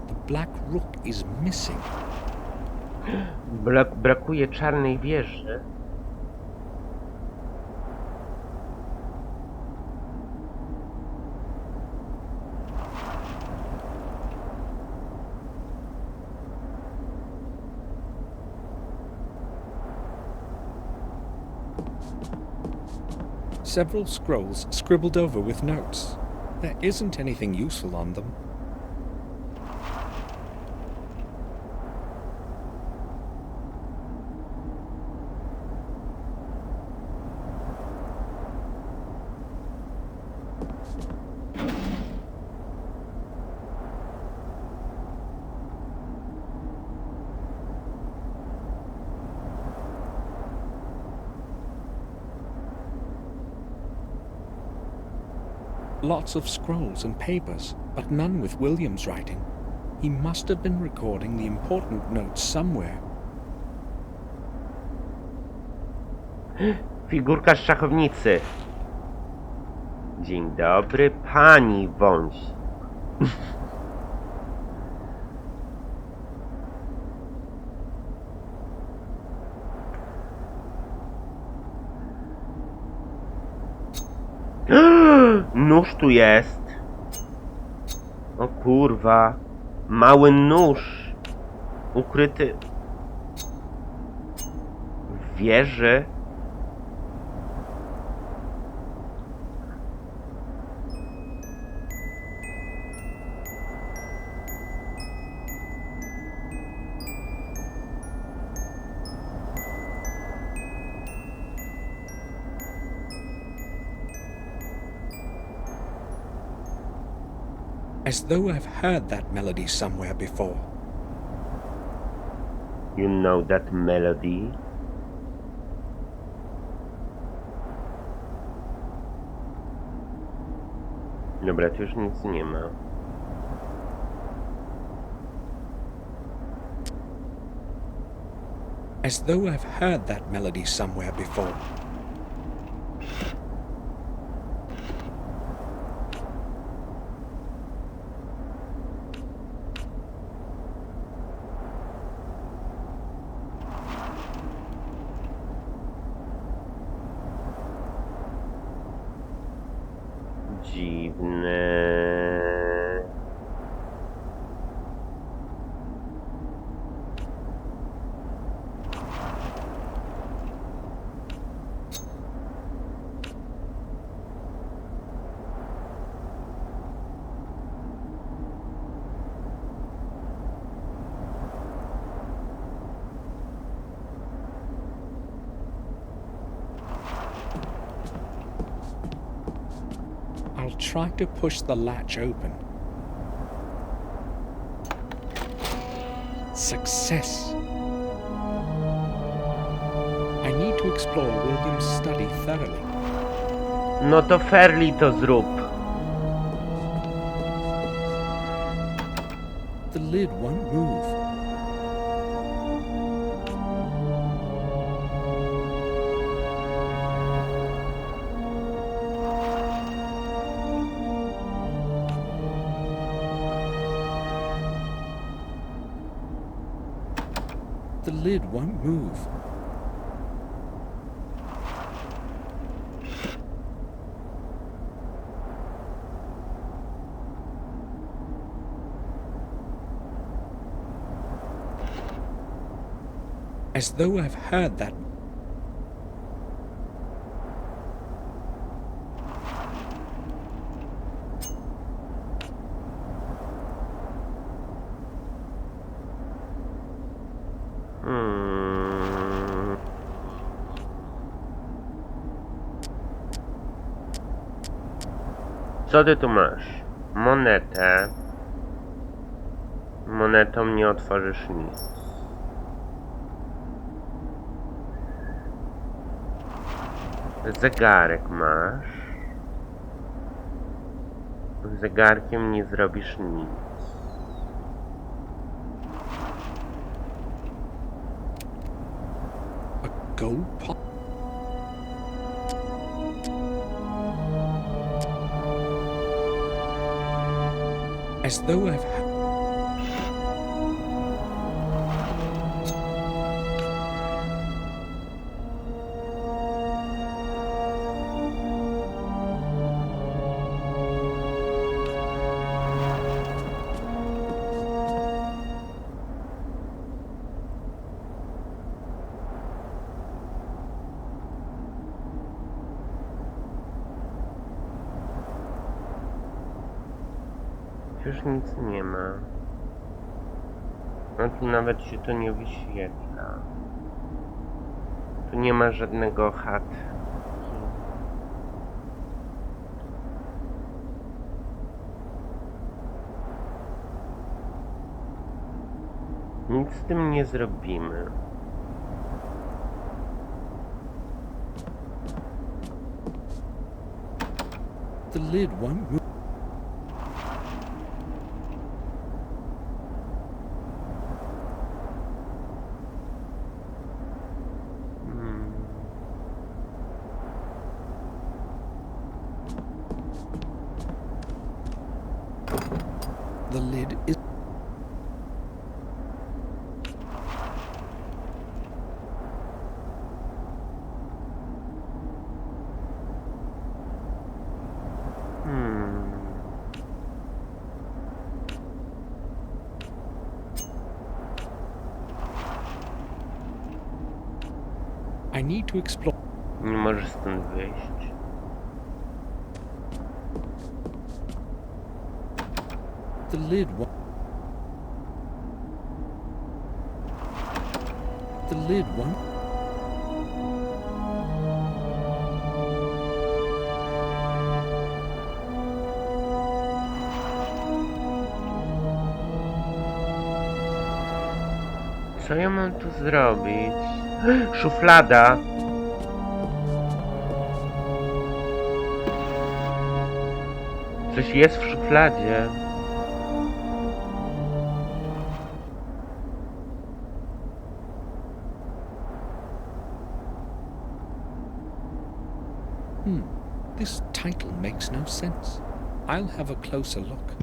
The black rook is missing. Brakuje czarnej wieży. Several scrolls scribbled over with notes. There isn't anything useful on them. Lots of scrolls and papers, but none with William's writing. He must have been recording the important notes somewhere. Figurka z szachownicy. Dzień dobry, pani wąś. Nóż tu jest. O kurwa. Mały nóż. Ukryty w wieży. As though I've heard that melody somewhere before. You know that melody? Dobra, tu już nic nie ma. As though I've heard that melody somewhere before. Dziwne. I'll try to push the latch open. Success! I need to explore William's study thoroughly. No to Fairly to zrób. The lid won't move. The lid won't move. As though I've heard that. Co ty tu masz? Monetę. Monetą nie otworzysz nic. Zegarek masz. Zegarkiem nie zrobisz nic. A gold pot. As though I've już nic nie ma. No tu nawet się to nie wyświetla. Tu nie ma żadnego chat. Nic z tym nie zrobimy. The lid won't move. The lid is... I need to explore... Nie możesz stąd wyjść. The lid won't... The lid won't... Co ja mam tu zrobić? Szuflada! Coś jest w szufladzie. This title makes no sense. I'll have a closer look.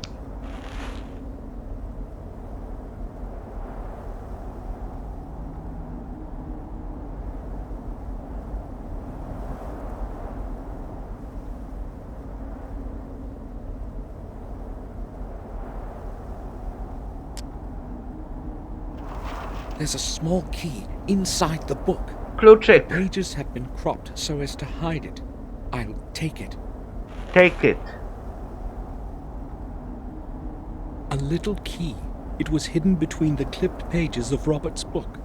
There's a small key inside the book. Kluczyk! Pages have been cropped so as to hide it. I'll take it. Take it! A little key. It was hidden between the clipped pages of Robert's book.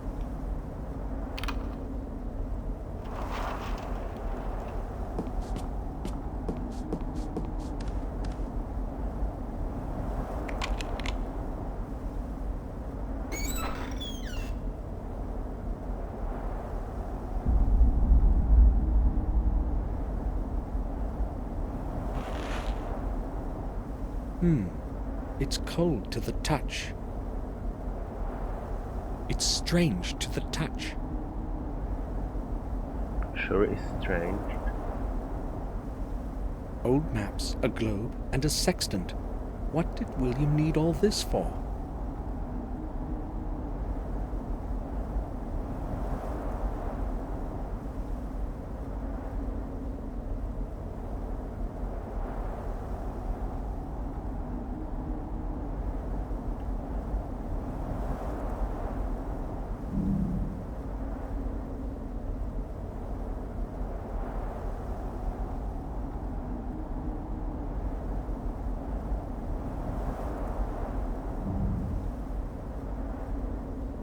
It's cold to the touch. It's strange to the touch. Sure is strange. Old maps, a globe, and a sextant. What did William need all this for?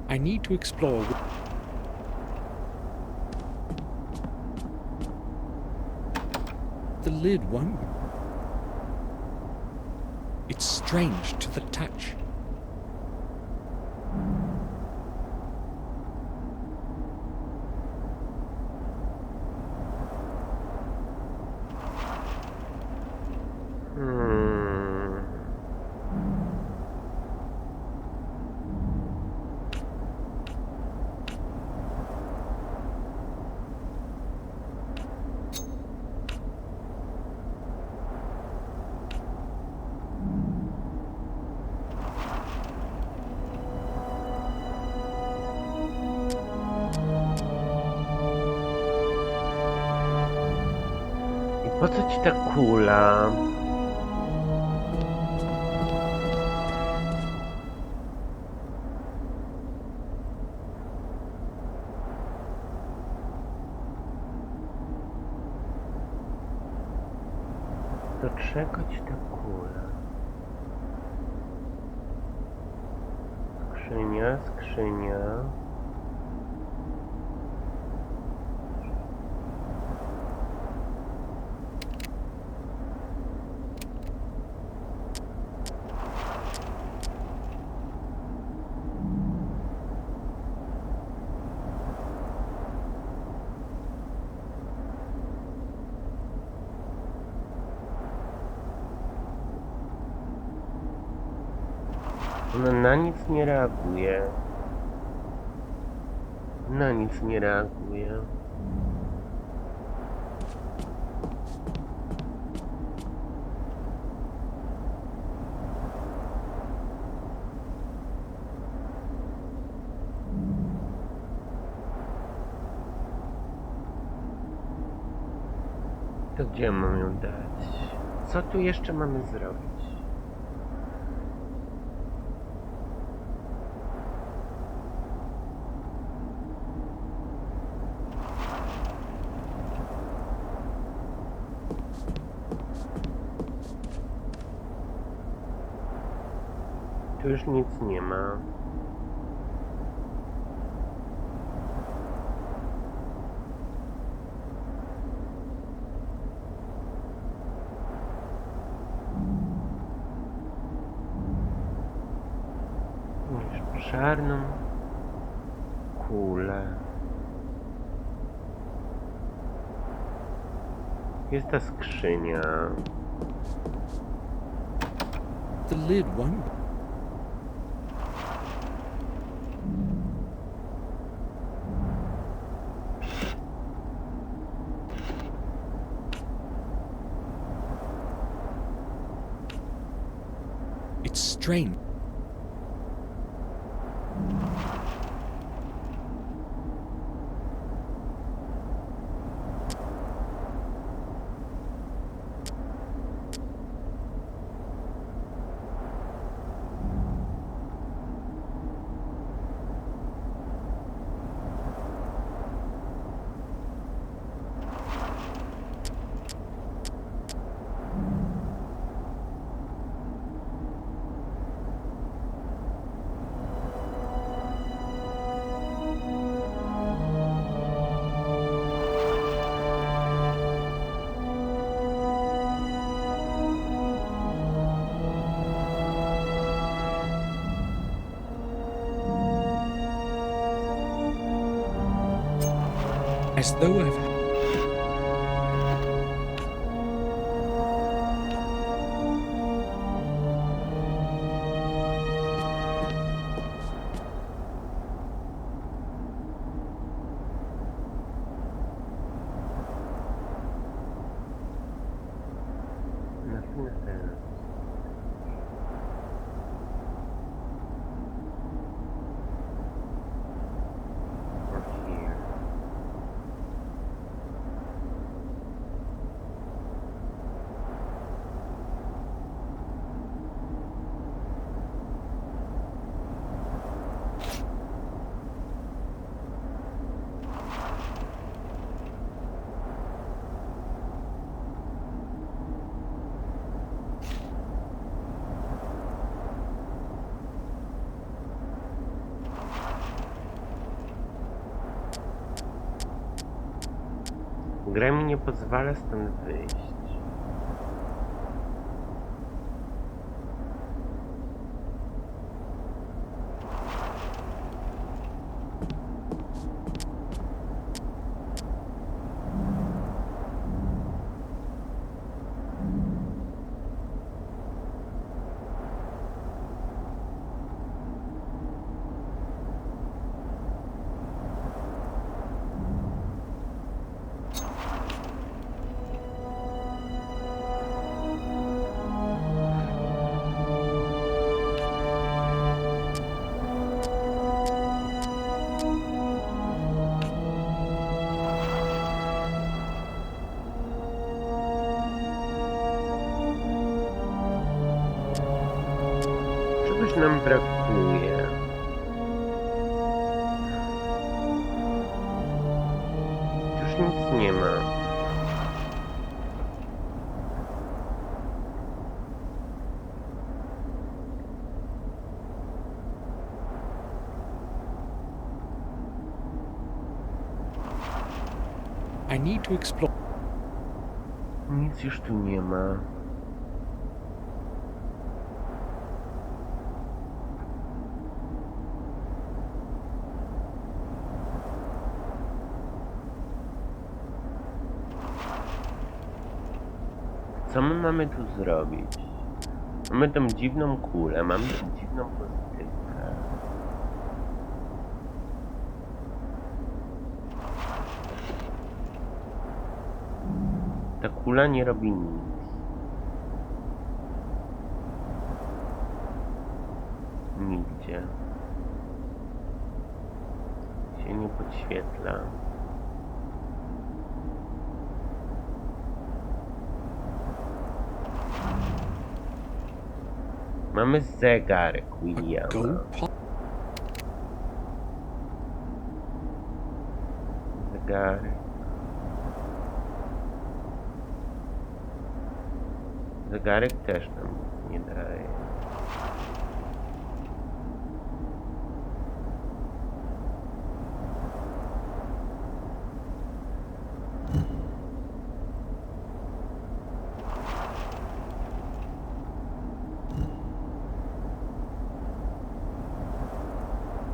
I need to explore. The lid won't. It's strange to the touch. Po co ci ta kula? Do czego ci ta kula? Skrzynia, skrzynia. Ona na nic nie reaguje. Na nic nie reaguje. To gdzie mam ją dać? Co tu jeszcze mamy zrobić? Tu już nic nie ma. Już czarną kulę. Jest ta skrzynia. The lid won't. It's strange. As though I've. Nothing there. Or here. Gra mi nie pozwala stąd wyjść. Czegoś nam brakuje. Już nic nie ma. I need to explore. Nic już tu nie ma. Co my mamy tu zrobić? Mamy tą dziwną kulę, mamy tą dziwną pozytywkę. Ta kula nie robi nic. Nigdzie. Się nie podświetla. Mamy zegarek Williama. Gold pot. Zegarek. Zegarek też nam nic nie daje.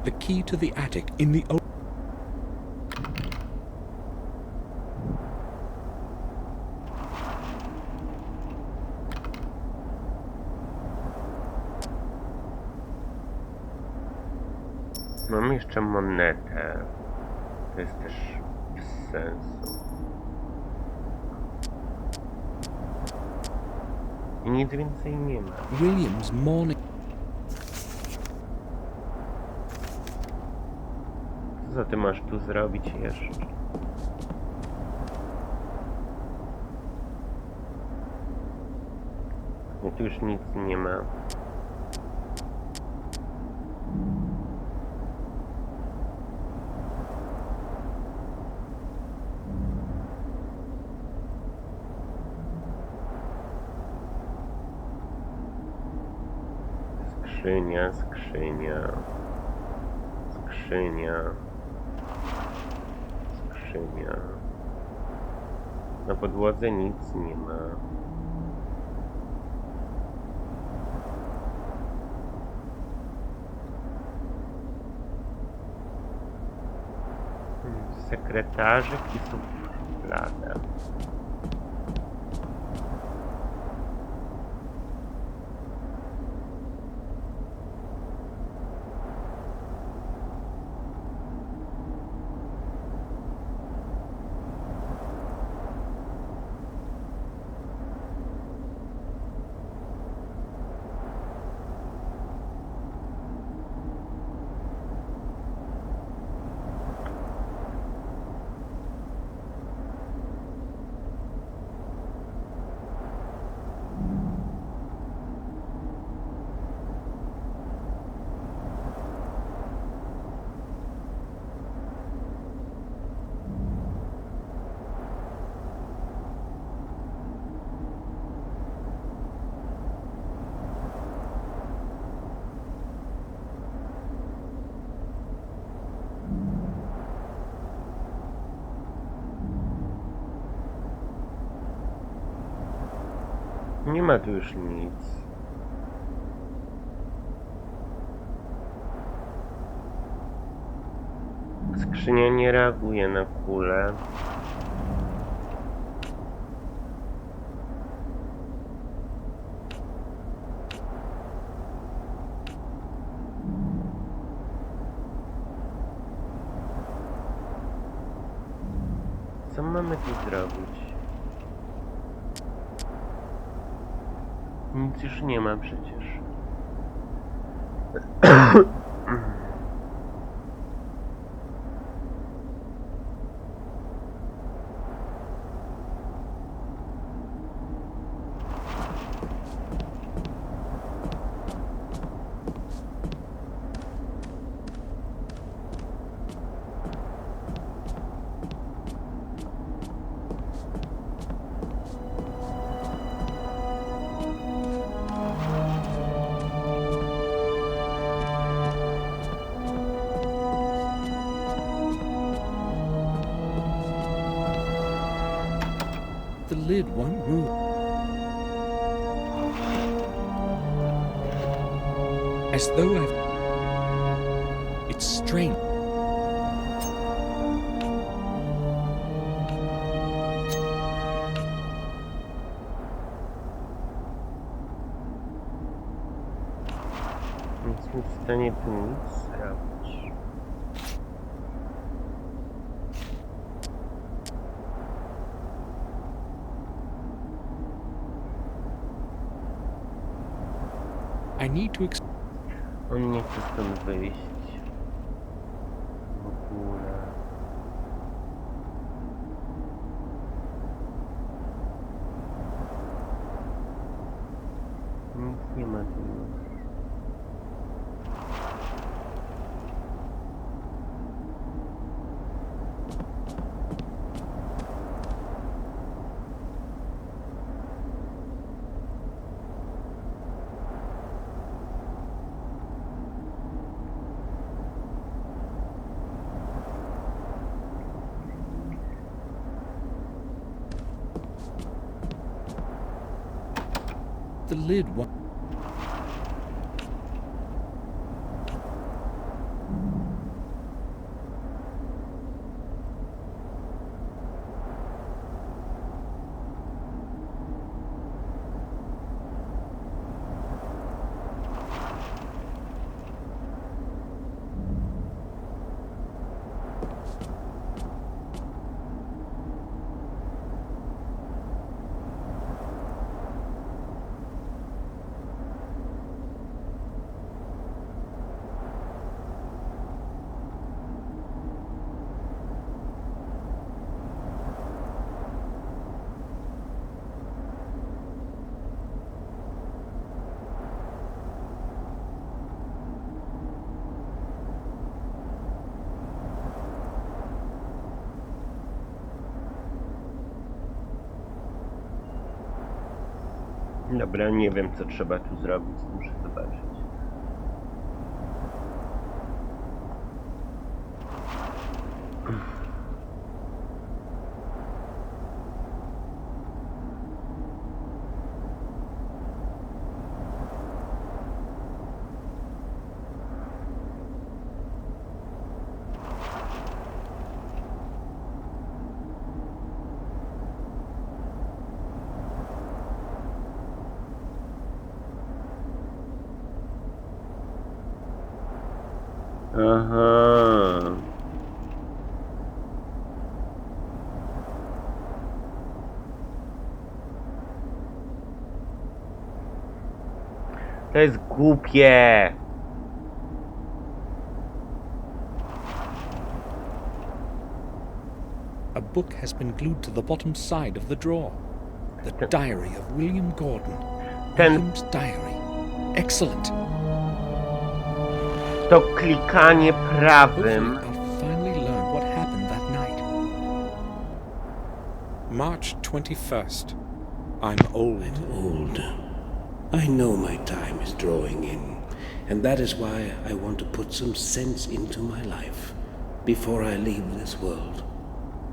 The key to the attic in the old. Mam jeszcze monetę. To jest też bez sensu. I nic więcej nie ma. William's morning. Co ty masz tu zrobić jeszcze? No tu już nic nie ma. Skrzynia, skrzynia. Skrzynia. Skrzynia. Na podłodze nic nie ma. Sekretarzyk i szuflada. Nie ma tu już nic. Skrzynia nie reaguje na kulę. Co mamy tu zrobić? Nic już nie ma przecież. The lid won't move. As though I've. It's strange. przestrzeni tu nic zrobić. I need to On nie chce stąd wyjść. W ogóle. Nic nie ma tu już. the lid. Dobra, nie wiem co trzeba tu zrobić, muszę zobaczyć. Aha. To jest głupie. A book has been glued to the bottom side of the drawer. The diary of William Gordon. William's diary. Excellent. To klikanie prawym. Hopefully I'll finally learn what happened that night. March 21st. I'm old. Old. I know my time is drawing in, and that is why I want to put some sense into my life before I leave this world.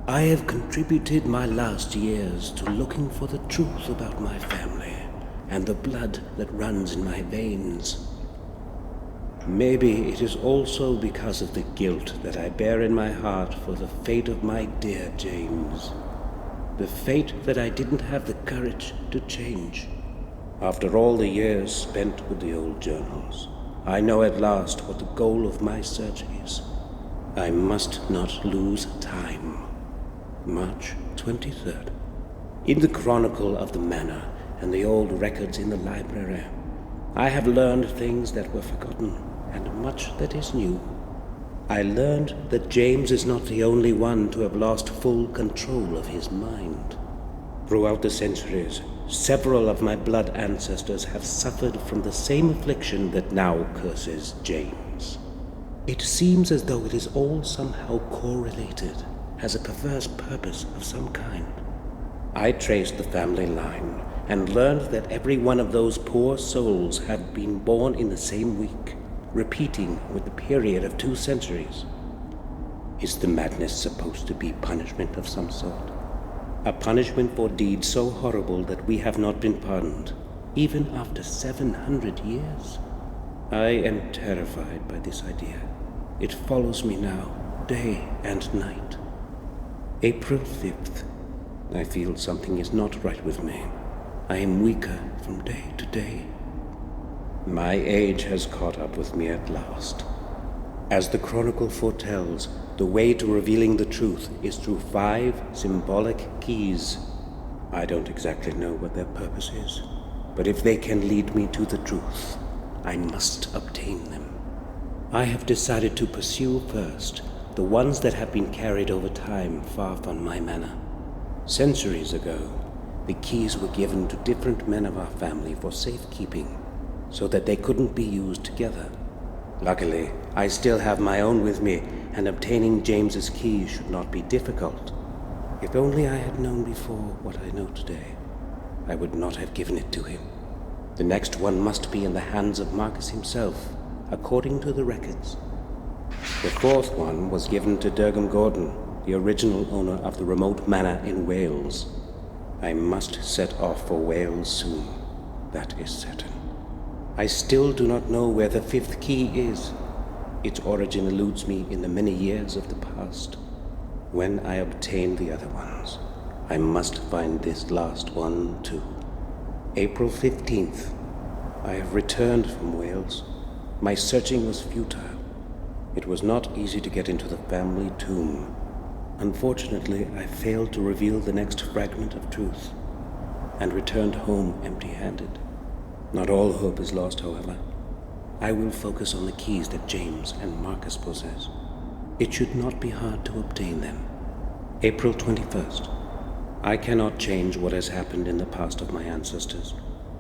I have contributed my last years to looking for the truth about my family and the blood that runs in my veins. Maybe it is also because of the guilt that I bear in my heart for the fate of my dear James. The fate that I didn't have the courage to change. After all the years spent with the old journals, I know at last what the goal of my search is. I must not lose time. March 23rd. In the chronicle of the manor and the old records in the library, I have learned things that were forgotten and much that is new. I learned that James is not the only one to have lost full control of his mind. Throughout the centuries, several of my blood ancestors have suffered from the same affliction that now curses James. It seems as though it is all somehow correlated, has a perverse purpose of some kind. I traced the family line and learned that every one of those poor souls had been born in the same week, repeating with the period of 2 centuries. Is the madness supposed to be punishment of some sort? A punishment for deeds so horrible that we have not been pardoned, even after 700 years? I am terrified by this idea. It follows me now, day and night. April 5th. I feel something is not right with me. I am weaker from day to day. My age has caught up with me at last. As the chronicle foretells, the way to revealing the truth is through 5 symbolic keys. I don't exactly know what their purpose is, but if they can lead me to the truth, I must obtain them. I have decided to pursue first the ones that have been carried over time far from my manor. Centuries ago, the keys were given to different men of our family for safekeeping, so that they couldn't be used together. Luckily, I still have my own with me, and obtaining James's key should not be difficult. If only I had known before what I know today, I would not have given it to him. The next one must be in the hands of Marcus himself, according to the records. The 4th one was given to Durham Gordon, the original owner of the remote manor in Wales. I must set off for Wales soon, that is certain. I still do not know where the 5th key is. Its origin eludes me in the many years of the past. When I obtain the other ones, I must find this last one too. April 15th. I have returned from Wales. My searching was futile. It was not easy to get into the family tomb. Unfortunately, I failed to reveal the next fragment of truth, and returned home empty-handed. Not all hope is lost, however. I will focus on the keys that James and Marcus possess. It should not be hard to obtain them. April 21st. I cannot change what has happened in the past of my ancestors,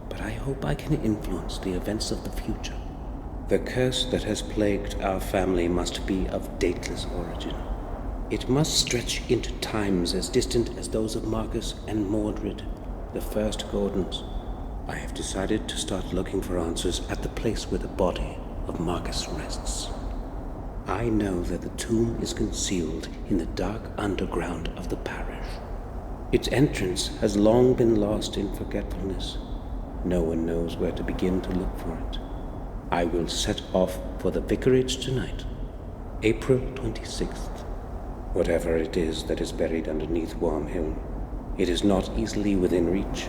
but I hope I can influence the events of the future. The curse that has plagued our family must be of dateless origin. It must stretch into times as distant as those of Marcus and Mordred, the first Gordons. I have decided to start looking for answers at the place where the body of Marcus rests. I know that the tomb is concealed in the dark underground of the parish. Its entrance has long been lost in forgetfulness. No one knows where to begin to look for it. I will set off for the vicarage tonight, April 26th. Whatever it is that is buried underneath Worm Hill, it is not easily within reach.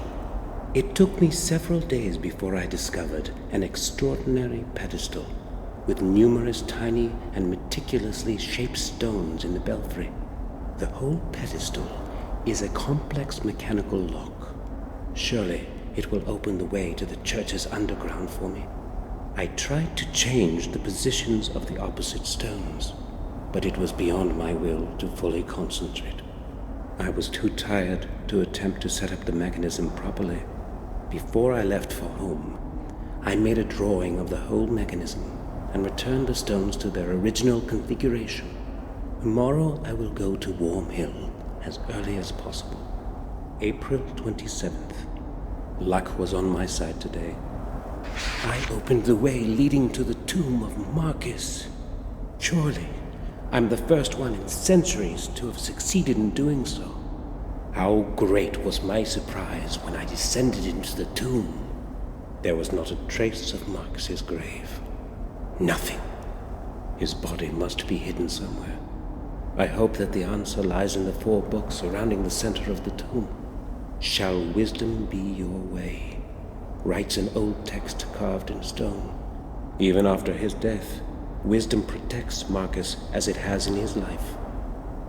It took me several days before I discovered an extraordinary pedestal with numerous tiny and meticulously shaped stones in the belfry. The whole pedestal is a complex mechanical lock. Surely it will open the way to the church's underground for me. I tried to change the positions of the opposite stones, but it was beyond my will to fully concentrate. I was too tired to attempt to set up the mechanism properly. Before I left for home, I made a drawing of the whole mechanism and returned the stones to their original configuration. Tomorrow I will go to Worm Hill as early as possible. April 27th. Luck was on my side today. I opened the way leading to the tomb of Marcus. Surely, I'm the first one in centuries to have succeeded in doing so. How great was my surprise when I descended into the tomb. There was not a trace of Marcus's grave. Nothing. His body must be hidden somewhere. I hope that the answer lies in the 4 books surrounding the center of the tomb. Shall wisdom be your way? Writes an old text carved in stone. Even after his death, wisdom protects Marcus as it has in his life.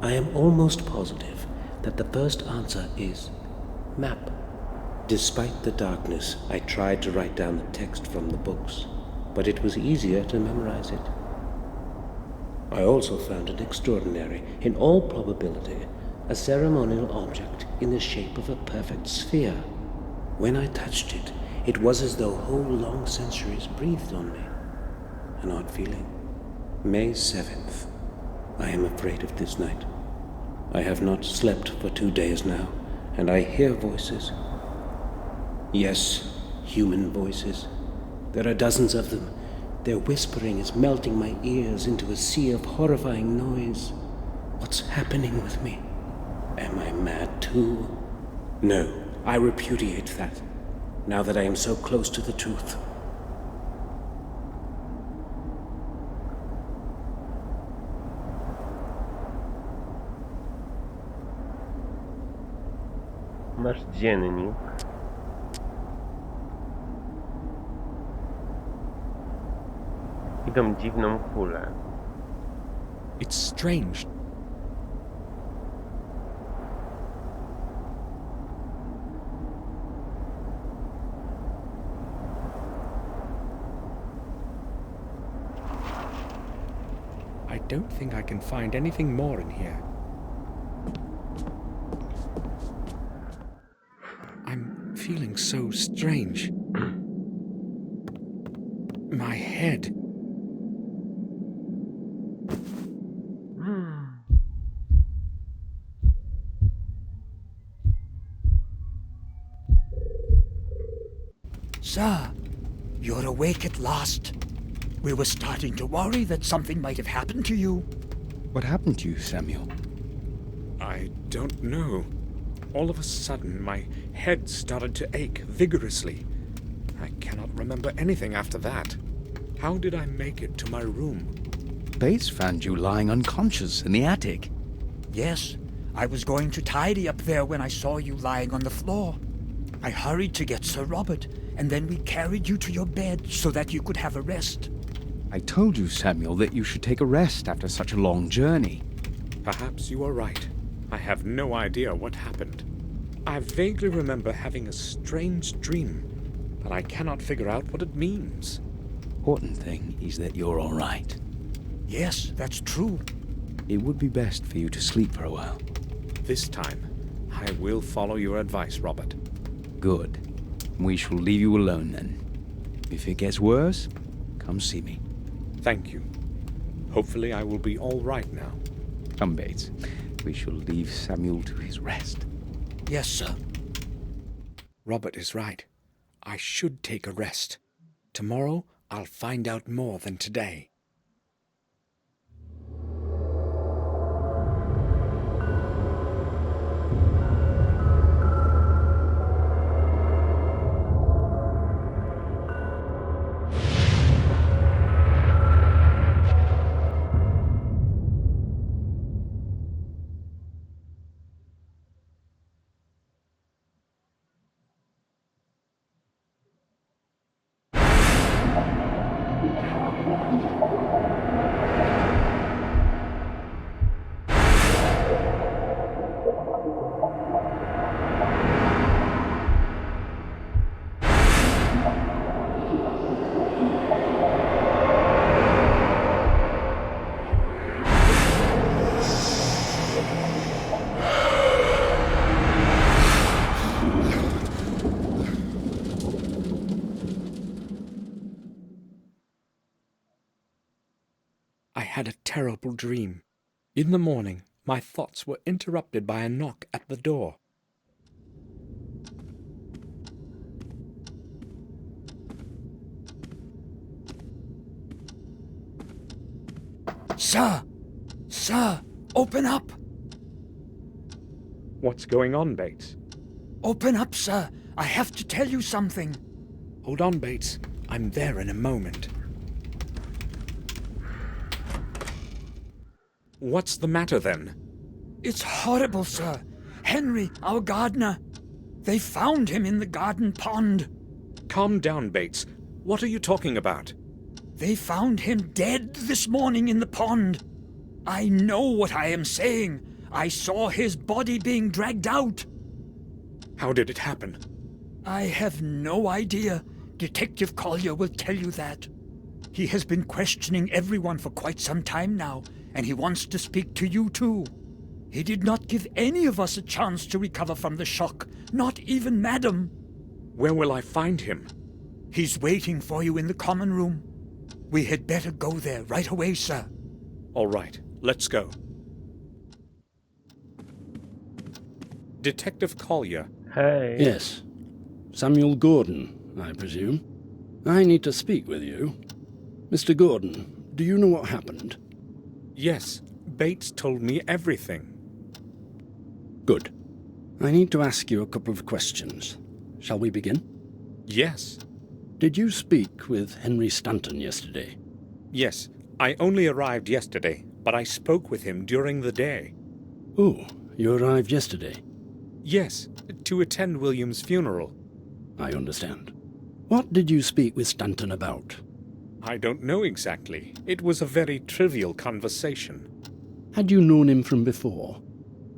I am almost positive that the first answer is map. Despite the darkness, I tried to write down the text from the books, but it was easier to memorize it. I also found an extraordinary, in all probability, a ceremonial object in the shape of a perfect sphere. When I touched it, it was as though whole long centuries breathed on me. An odd feeling. May 7th. I am afraid of this night. I have not slept for 2 days now, and I hear voices. Yes, human voices. There are dozens of them. Their whispering is melting my ears into a sea of horrifying noise. What's happening with me? Am I mad too? No, I repudiate that, now that I am so close to the truth. Masz dziennik. I tą dziwną kulę. It's strange. I don't think I can find anything more in here. I'm feeling so strange. My head. Sir, you're awake at last. We were starting to worry that something might have happened to you. What happened to you, Samuel? I don't know. All of a sudden, my head started to ache vigorously. I cannot remember anything after that. How did I make it to my room? Bates found you lying unconscious in the attic. Yes, I was going to tidy up there when I saw you lying on the floor. I hurried to get Sir Robert, and then we carried you to your bed so that you could have a rest. I told you, Samuel, that you should take a rest after such a long journey. Perhaps you are right. I have no idea what happened. I vaguely remember having a strange dream, but I cannot figure out what it means. Important thing is that you're all right. Yes, that's true. It would be best for you to sleep for a while. This time, I will follow your advice, Robert. Good. We shall leave you alone then. If it gets worse, come see me. Thank you. Hopefully I will be all right now. Come, Bates. We shall leave Samuel to his rest. Yes, sir. Robert is right. I should take a rest. Tomorrow, I'll find out more than today. I had a terrible dream. In the morning, my thoughts were interrupted by a knock at the door. Sir! Sir! Open up! What's going on, Bates? Open up, sir! I have to tell you something. Hold on, Bates. I'm there in a moment. What's the matter, then? It's horrible, sir. Henry, our gardener. They found him in the garden pond. Calm down, Bates. What are you talking about? They found him dead this morning in the pond. I know what I am saying. I saw his body being dragged out. How did it happen? I have no idea. Detective Collier will tell you that. He has been questioning everyone for quite some time now, and he wants to speak to you too. He did not give any of us a chance to recover from the shock, not even Madam. Where will I find him? He's waiting for you in the common room. We had better go there right away, sir. All right, let's go. Detective Collier. Hej. Yes. Samuel Gordon, I presume. I need to speak with you. Mr. Gordon, do you know what happened? Yes, Bates told me everything. Good. I need to ask you a couple of questions. Shall we begin? Yes. Did you speak with Henry Stanton yesterday? Yes, I only arrived yesterday, but I spoke with him during the day. Oh, you arrived yesterday? Yes, to attend William's funeral. I understand. What did you speak with Stanton about? I don't know exactly. It was a very trivial conversation. Had you known him from before?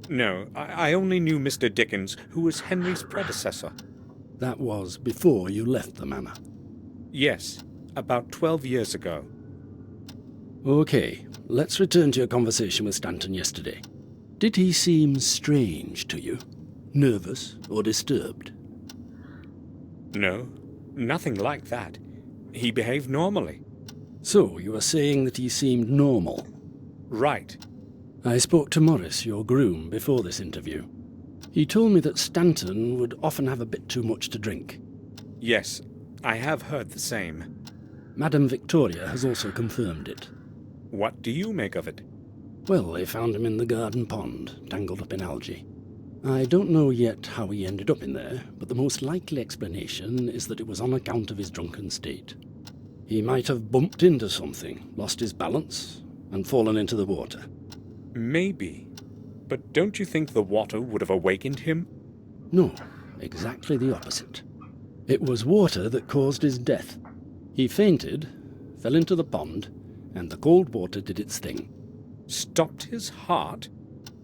No, I only knew Mr. Dickens, who was Henry's predecessor. That was before you left the manor. Yes, about 12 years ago. Okay, let's return to your conversation with Stanton yesterday. Did he seem strange to you? Nervous or disturbed? No, nothing like that. He behaved normally. So, you are saying that he seemed normal? Right. I spoke to Morris, your groom, before this interview. He told me that Stanton would often have a bit too much to drink. Yes, I have heard the same. Madame Victoria has also confirmed it. What do you make of it? Well, they found him in the garden pond, tangled up in algae. I don't know yet how he ended up in there, but the most likely explanation is that it was on account of his drunken state. He might have bumped into something, lost his balance, and fallen into the water. Maybe. But don't you think the water would have awakened him? No, exactly the opposite. It was water that caused his death. He fainted, fell into the pond, and the cold water did its thing. Stopped his heart?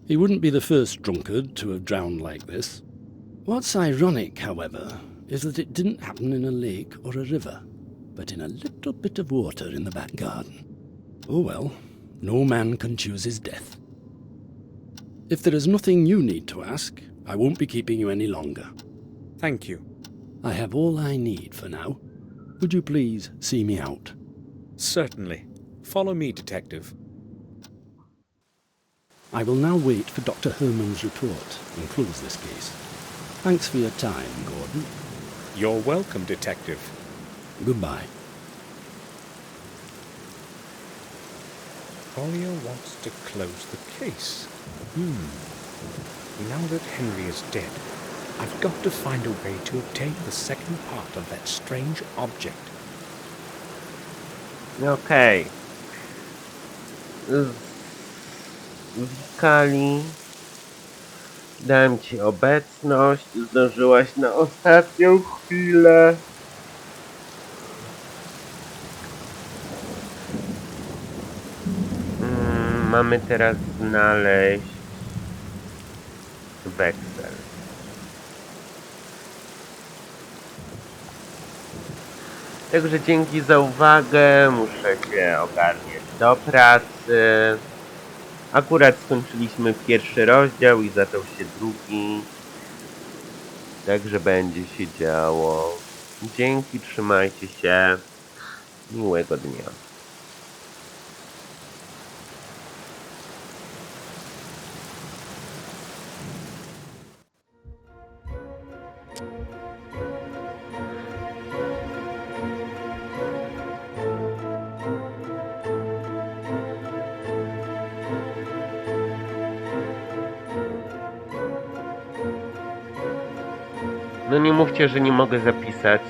He wouldn't be the first drunkard to have drowned like this. What's ironic, however, is that it didn't happen in a lake or a river, but in a little bit of water in the back garden. Oh well, no man can choose his death. If there is nothing you need to ask, I won't be keeping you any longer. Thank you. I have all I need for now. Would you please see me out? Certainly. Follow me, Detective. I will now wait for Dr. Herman's report and close this case. Thanks for your time, Gordon. You're welcome, Detective. Goodbye. Collier wants to close the case. Now that Henry is dead, I've got to find a way to obtain the second part of that strange object. Okej. Wikali. Dałem ci obecność. Zdążyłaś na ostatnią chwilę. Mamy teraz znaleźć weksel. Także dzięki za uwagę. Muszę się ogarniać do pracy. Akurat skończyliśmy pierwszy rozdział i zaczął się drugi. Także będzie się działo. Dzięki, trzymajcie się. Miłego dnia. No nie mówcie, że nie mogę zapisać.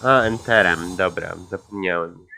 A, enterem, dobra, zapomniałem już.